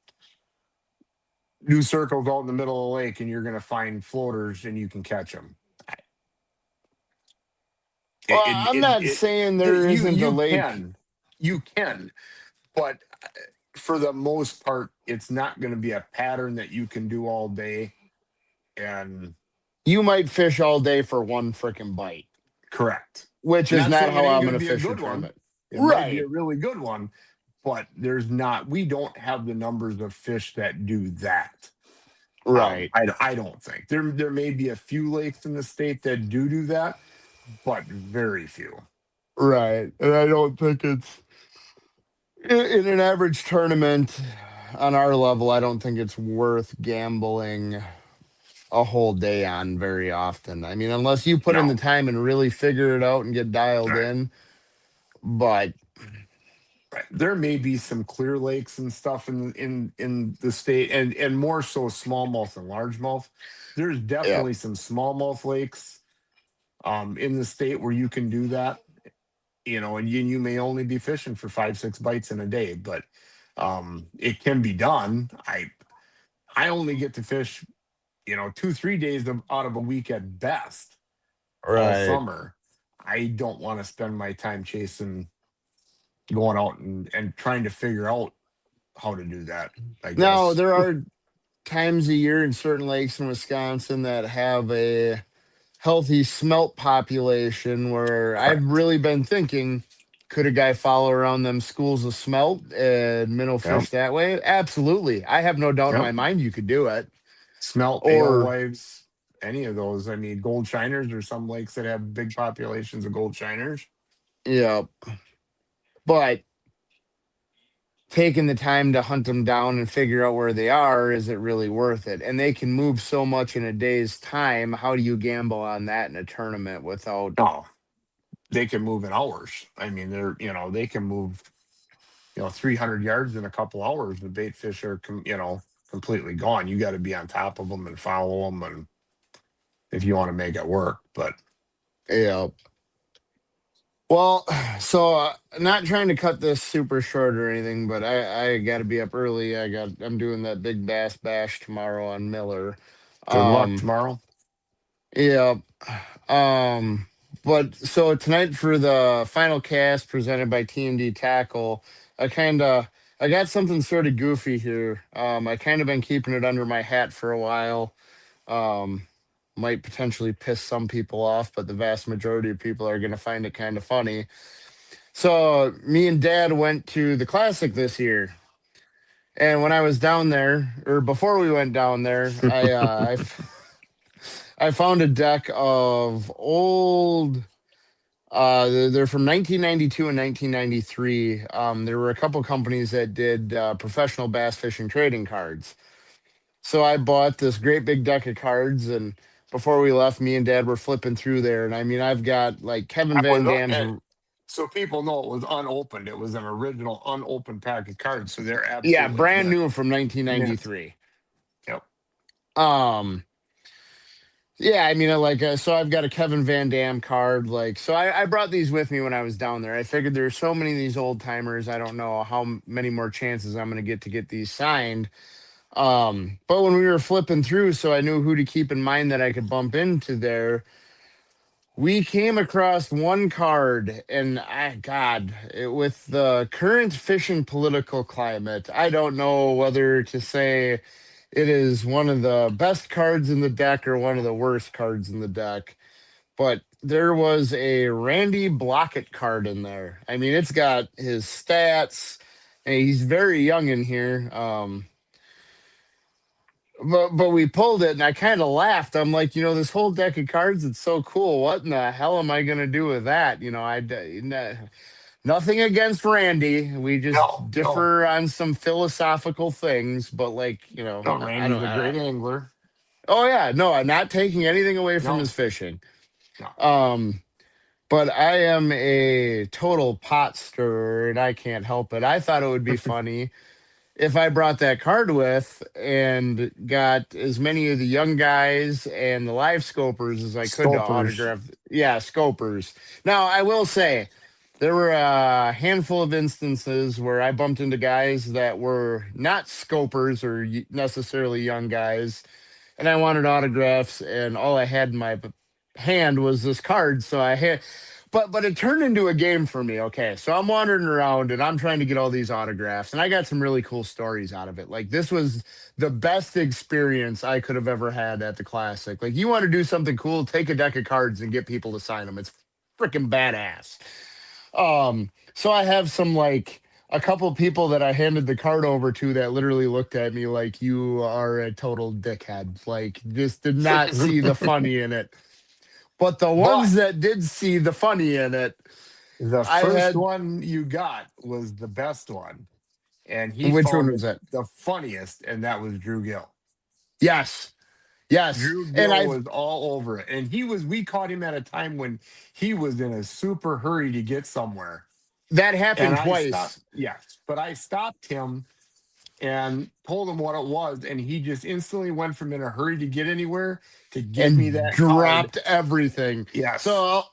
do circles out in the middle of the lake and you're going to find floaters and you can catch them. Well, It, I'm it, not it, saying it, there you isn't a you lake. can you can, but for the most part, it's not going to be a pattern that you can do all day. And You might fish all day for one freaking bite, correct. which is Not not saying it how ain't I'm going going to to be a fish a good one. tournament. It might be a Right, really good one, but we don't have the numbers of fish that do that. right. I don't think there may be a few lakes in the state that do that, but very few. Right. And I don't think it's in an average tournament on our level, I don't think it's worth gambling a whole day on very often. I mean, unless you put in the No, time and really figure it out and get dialed right, in. But right. There may be some clear lakes and stuff in the state, and more so smallmouth and largemouth. There's yeah, definitely some smallmouth lakes in the state where you can do that. And you may only be fishing for 5-6 bites in a day, but it can be done. I only get to fish 2-3 days out of a week at best all right. summer. I don't want to spend my time chasing, going out and trying to figure out how to do that, I Now, guess. there are times a year in certain lakes in Wisconsin that have a healthy smelt population where I've Correct. really been thinking, could a guy follow around them schools of smelt and minnow Yep. fish that way? Absolutely. I have no doubt in Yep. my mind you could do it. Smelt, Or, alewives, any of those. I mean, gold shiners, or some lakes that have big populations of gold shiners. yeah, but taking the time to hunt them down and figure out where they are, is it really worth it? And they can move so much in a day's time. How do you gamble on that in a tournament without? No, they can move in hours. I mean, they can move 300 yards in a couple hours. The bait fish are completely gone. You got to be on top of them and follow them, and if you want to make it work. But Yeah. Well, so not trying to cut this super short or anything, but I got to be up early. I'm doing that big bass bash tomorrow on Miller. good luck Um, tomorrow. yeah. Um, but so tonight for the final cast presented by TMD Tackle, I kind of I got something sort of goofy here. I kind of been keeping it under my hat for a while. Um, might potentially piss some people off, but the vast majority of people are going to find it kind of funny. So, me and Dad went to the Classic this year, and when I was down there, or before we went down there, I found a deck of old. They're from 1992 and 1993. There were a couple companies that did professional bass fishing trading cards. So I bought this great big deck of cards, and before we left, me and Dad were flipping through there, and I mean, I've got like Kevin I Van was, Dam's. so people know it was unopened. It was an original unopened pack of cards. So they're Yeah, absolutely brand mint. new from Mint. 1993. Yep. Um, yeah, I mean, so I've got a Kevin Van Dam card. Like, so I brought these with me when I was down there. I figured there's so many of these old timers. I don't know how many more chances I'm going to get these signed. But when we were flipping through, so I knew who to keep in mind that I could bump into there. We came across one card, and with the current fishing political climate, I don't know whether to say it is one of the best cards in the deck or one of the worst cards in the deck. But there was a Randy Blockett card in there. I mean, it's got his stats, and he's very young in here. But we pulled it, and I kind of laughed. I'm like, this whole deck of cards, it's so cool. What in the hell am I gonna do with that? Nothing against Randy. We just No. differ on some philosophical things. But No, I Randy's don't. a great angler. Oh yeah, no, I'm not taking anything away from No, his fishing. no. Um, but I am a total pot stirrer, and I can't help it. I thought it would be funny if I brought that card with and got as many of the young guys and the live scopers as I could to Scopers. autograph. Yeah, scopers. Now, I will say there were a handful of instances where I bumped into guys that were not scopers or necessarily young guys, and I wanted autographs, and all I had in my hand was this card. So I had, but it turned into a game for me. Okay, so I'm wandering around and I'm trying to get all these autographs, and I got some really cool stories out of it. Like this was the best experience I could have ever had at the Classic. Like you want to do something cool, take a deck of cards and get people to sign them. It's freaking badass. So I have some like a couple people that I handed the card over to that literally looked at me like you are a total dickhead. Like just did not see the funny in it. But the But ones that did see the funny in it, the I first had. one you got was the best one. And he Which one found it was it? the funniest, and that was Drew Gill. Yes, yes, Drew and Gill I've was all over it. And we caught him at a time when he was in a super hurry to get somewhere. that And happened I stopped, twice. yes, but I stopped him and told him what it was. And he just instantly went from in a hurry to get anywhere to give me And that card. dropped everything. So Yes.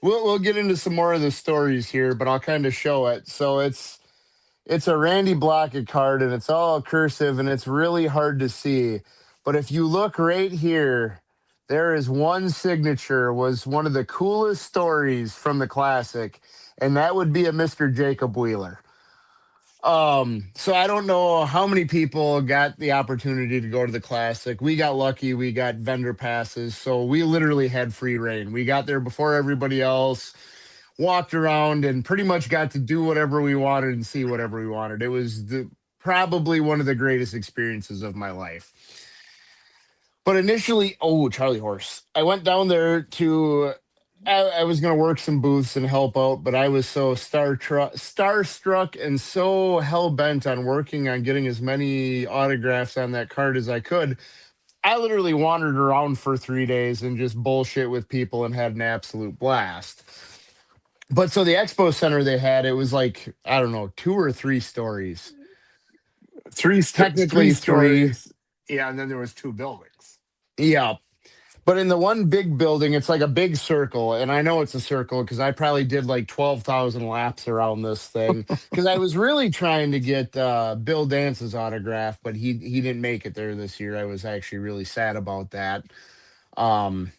we'll get into some more of the stories here, but I'll kind of show it. So it's a Randy Blockett card, and it's all cursive, and it's really hard to see. But if you look right here, there is one signature was one of the coolest stories from the Classic, and that would be a Mr. Jacob Wheeler. So I don't know how many people got the opportunity to go to the Classic. We got lucky. We got vendor passes. So we literally had free reign. We got there before everybody else, walked around, and pretty much got to do whatever we wanted and see whatever we wanted. It was probably one of the greatest experiences of my life. But initially, oh, Charlie Horse. I went down there to I was going to work some booths and help out, but I was so starstruck and so hell bent on working on getting as many autographs on that card as I could. I literally wandered around for 3 days and just bullshit with people and had an absolute blast. But so the expo center they had, it was like, I don't know, two or three stories. Three Technically three. stories. Yeah, and then there was two buildings. Yeah. But in the one big building, it's like a big circle. And I know it's a circle because I probably did like 12,000 laps around this thing. Because I was really trying to get Bill Dance's autograph, but he didn't make it there this year. I was actually really sad about that. Um,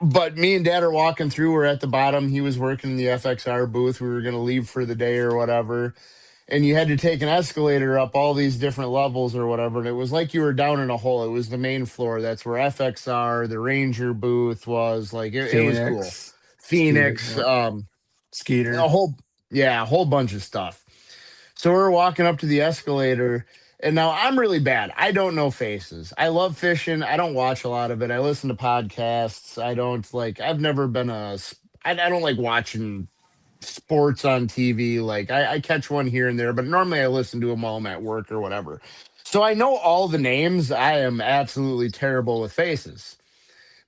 but me and Dad are walking through. We're at the bottom. He was working in the FXR booth. We were going to leave for the day or whatever. and you had to take an escalator up all these different levels or whatever. And it was like you were down in a hole. It was the main floor. That's where FXR, the Ranger booth was. Like it was cool. Phoenix, Skeeter, Phoenix, yep. a Skeeter. whole bunch of stuff. So we're walking up to the escalator, and now I'm really bad. I don't know faces. I love fishing. I don't watch a lot of it. I listen to podcasts. I don't like. I've never been I don't like watching sports on TV. Like I catch one here and there, but normally I listen to them while I'm at work or whatever. So I know all the names. I am absolutely terrible with faces.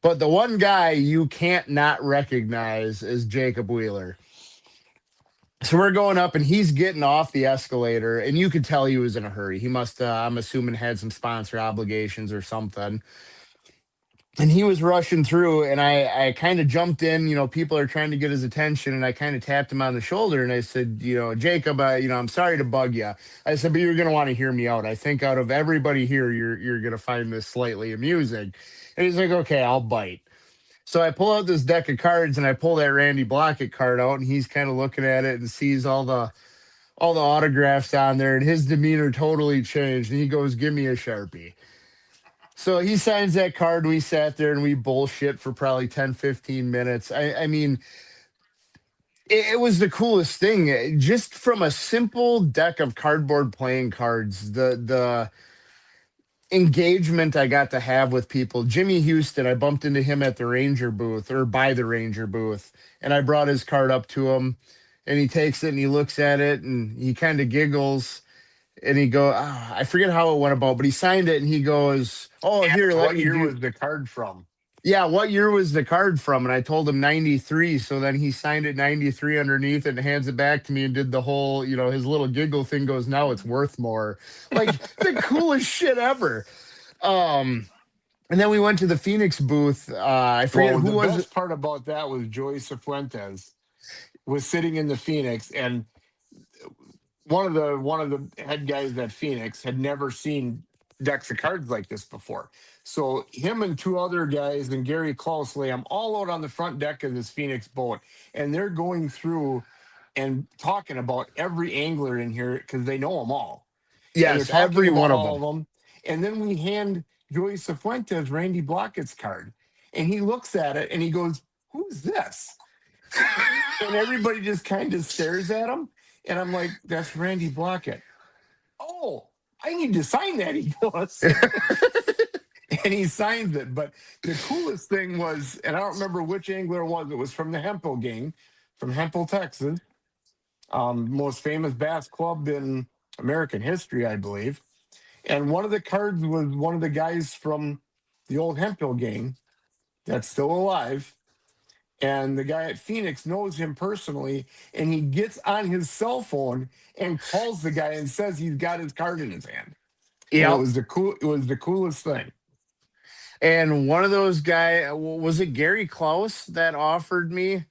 But the one guy you can't not recognize is Jacob Wheeler. So we're going up and he's getting off the escalator and you could tell he was in a hurry. He must I'm assuming had some sponsor obligations or something. And he was rushing through and I kind of jumped in, people are trying to get his attention and I kind of tapped him on the shoulder and I said, Jacob, I'm sorry to bug you. I said, but you're going to want to hear me out. I think out of everybody here, you're going to find this slightly amusing. And he's like, okay, I'll bite. So I pull out this deck of cards and I pull that Randy Blockett card out and he's kind of looking at it and sees all the autographs on there and his demeanor totally changed and he goes, give me a Sharpie. So he signs that card. We sat there and we bullshit for probably 10, 15 minutes. I mean, it was the coolest thing. Just from a simple deck of cardboard playing cards, the engagement I got to have with people. Jimmy Houston, I bumped into him at the Ranger booth or by the Ranger booth, and I brought his card up to him, and he takes it and he looks at it and he kind of giggles and he I forget how it went about, but he signed it and he goes, "Oh, here, let What me year do." was the card from? Yeah, what year was the card from? And I told him 93. So then he signed it 93 underneath it and hands it back to me and did the whole, his little giggle thing goes, now it's worth more. Like the coolest shit ever. And then we went to the Phoenix booth. I forget Well, who the was it. best part about that was Joey Cifuentes was sitting in the Phoenix, and one of the head guys at Phoenix had never seen decks of cards like this before. So him and two other guys and Gary Klaus lay them all out on the front deck of this Phoenix boat, and they're going through and talking about every angler in here because they know them all, and they're Yes, talking every about one of all them. of them. And then we hand Joey Cifuentes Randy Blockett's card, and he looks at it and he goes, "Who's this?" And everybody just kind of stares at him. And I'm like, that's Randy Blockett. Oh, I need to sign that, he goes. And he signs it. But the coolest thing was, and I don't remember which angler it was from the Hempel gang, from Hempel, Texas, most famous bass club in American history, I believe. And one of the cards was one of the guys from the old Hempel gang that's still alive. And the guy at Phoenix knows him personally, and he gets on his cell phone and calls the guy and says he's got his card in his hand. And Yep. it was the coolest thing. And one of those guys, was it Gary Klaus that offered me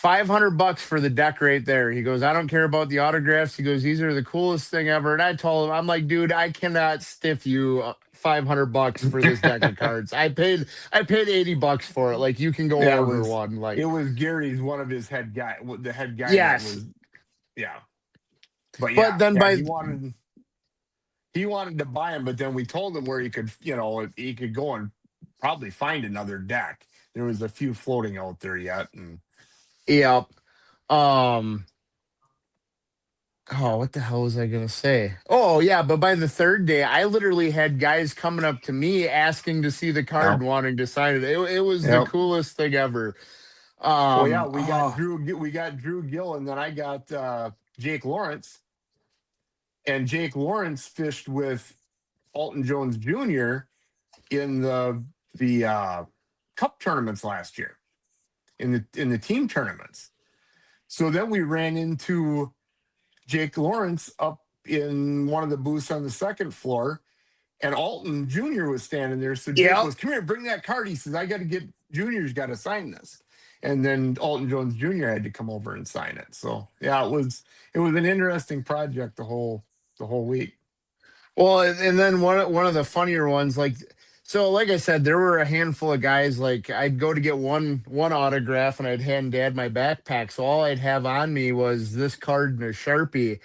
$500 for the deck right there? He goes, I don't care about the autographs. He goes, these are the coolest thing ever. And I told him, I'm like, dude, I cannot stiff you $500 for this deck of cards. I paid $80 for it. Like you can go Yeah, order one. Like it was Gary's one of his the head guy that yes, was yeah. But but then yeah, by he wanted to buy him, but then we told him where he could, he could go and probably find another deck. There was a few floating out there yet, and yep. Um. Oh, what the hell was I gonna say? Oh yeah, but by the third day, I literally had guys coming up to me asking to see the card yep, and wanting to sign it. It was the yep. coolest thing ever. Well, yeah, Oh, We got Drew Gill, and then I got Jake Lawrence, and Jake Lawrence fished with Alton Jones Jr. in the Cup tournaments last year, in the team tournaments. So then we ran into Jake Lawrence up in one of the booths on the second floor, and Alton Jr. was standing there. So Jake yep. goes, "Come here, bring that card." He says, "I got to get Junior's got to sign this." And then Alton Jones Jr. had to come over and sign it. So yeah, it was an interesting project the whole week. Well, and then one of the funnier ones, like So, like I said, there were a handful of guys. Like I'd go to get one autograph, and I'd hand Dad my backpack. So all I'd have on me was this card and a Sharpie.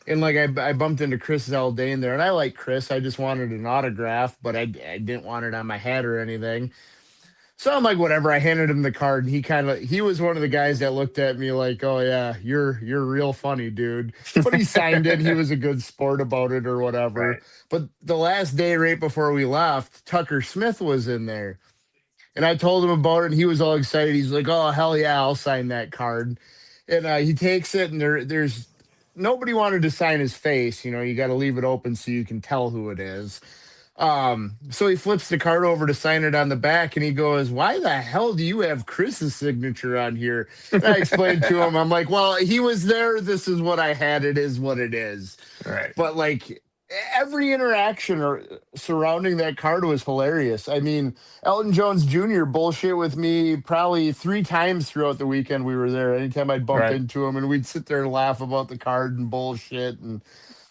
And like I bumped into Chris Zaldane there, and I like Chris. I just wanted an autograph, but I didn't want it on my hat or anything. So I'm like, whatever. I handed him the card, and he was one of the guys that looked at me like, oh yeah, you're real funny, dude. But he signed it. He was a good sport about it or whatever. Right. But the last day, right before we left, Tucker Smith was in there, and I told him about it, and he was all excited. He's like, oh hell yeah, I'll sign that card. And he takes it, and there's nobody wanted to sign his face. You know, you got to leave it open so you can tell who it is. So he flips the card over to sign it on the back, and he goes, why the hell do you have Chris's signature on here? And I explained to him, I'm like, well, he was there. This is what I had. It is what it is. Right. But like every interaction surrounding that card was hilarious. I mean, Elton Jones Jr. bullshit with me probably 3 times throughout the weekend we were there. Anytime I'd bump Right. into him, and we'd sit there and laugh about the card and bullshit. And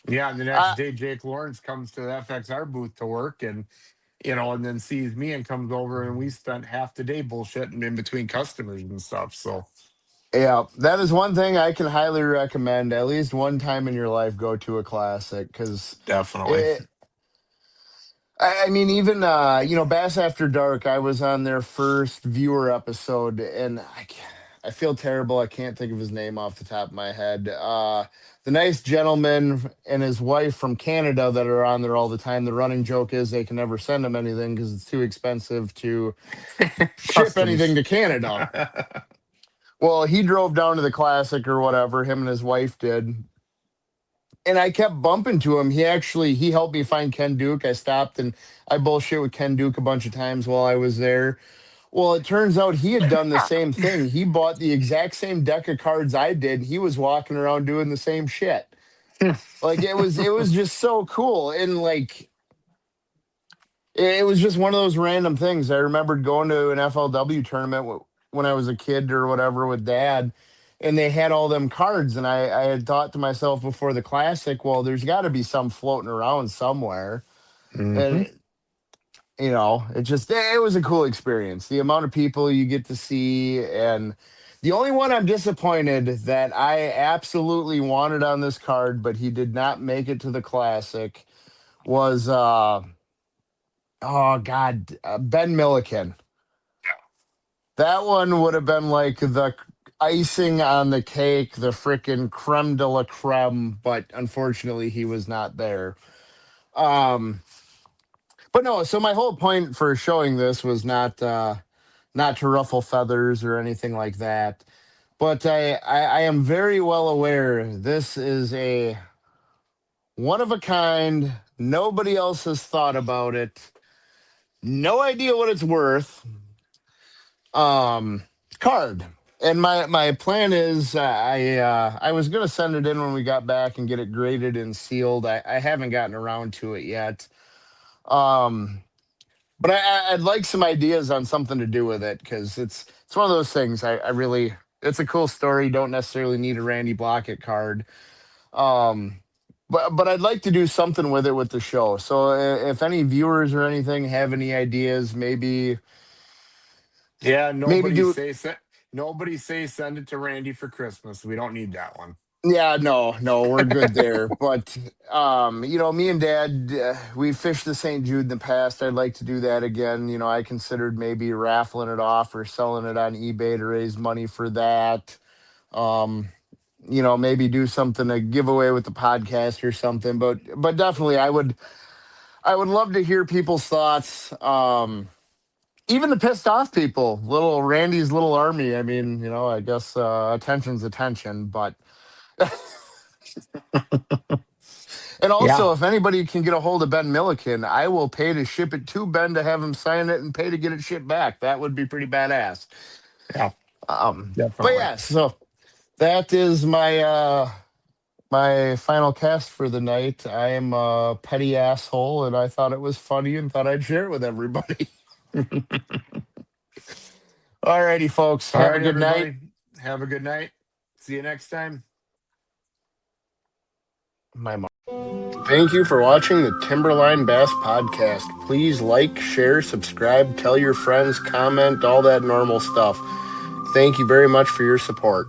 Yeah, and the next I, day Jake Lawrence comes to the FXR booth to work, and and then sees me and comes over, and we spent half the day bullshitting in between customers and stuff. So Yeah, that is one thing I can highly recommend. At least one time in your life, go to a classic because definitely. it. I mean, even Bass After Dark. I was on their first viewer episode, and I feel terrible. I can't think of his name off the top of my head. The nice gentleman and his wife from Canada that are on there all the time. The running joke is they can never send them anything because it's too expensive to ship anything Customs. to Canada. Well, he drove down to the classic or whatever, him and his wife did. And I kept bumping to him. He helped me find Ken Duke. I stopped and I bullshit with Ken Duke a bunch of times while I was there. Well, it turns out he had done the same thing. He bought the exact same deck of cards I did. He was walking around doing the same shit. Like it was just so cool. And like it was just one of those random things. I remembered going to an FLW tournament when I was a kid or whatever with Dad, and they had all them cards. And I had thought to myself before the classic, well, there's got to be some floating around somewhere. Hmm. And it was a cool experience. The amount of people you get to see, and the only one I'm disappointed that I absolutely wanted on this card, but he did not make it to the classic was oh God, Ben Milliken. That one would have been like the icing on the cake, the frickin' creme de la creme, but unfortunately he was not there. Um, but no, so my whole point for showing this was not to ruffle feathers or anything like that. But I am very well aware this is a one of a kind. Nobody else has thought about it. No idea what it's worth. um Card, and my plan is I was gonna send it in when we got back and get it graded and sealed. I haven't gotten around to it yet. um but I'd like some ideas on something to do with it because it's one of those things. I really, it's a cool story. Don't necessarily need a Randy Blockett card. um but I'd like to do something with it with the show. So if any viewers or anything have any ideas, Yeah, maybe do. nobody say send it to Randy for Christmas. We don't need that one. Yeah, no, we're good there. But me and Dad, we fished the St. Jude in the past. I'd like to do that again. I considered maybe raffling it off or selling it on eBay to raise money for that. Um, maybe do something to give away with the podcast or something. But definitely, I would love to hear people's thoughts. Even the pissed off people, little Randy's little army. I mean, I guess attention's attention, but. And Yeah. also, if anybody can get a hold of Ben Milliken, I will pay to ship it to Ben to have him sign it and pay to get it shipped back. That would be pretty badass. Yeah, But definitely. yeah, so that is my final cast for the night. I am a petty asshole, and I thought it was funny and thought I'd share it with everybody. Alrighty, folks, All have a right, good night. everybody. Have a good night. See you next time. My mom. Thank you for watching the Timberline Bass Podcast. Please like, share, subscribe, tell your friends, comment, all that normal stuff. Thank you very much for your support.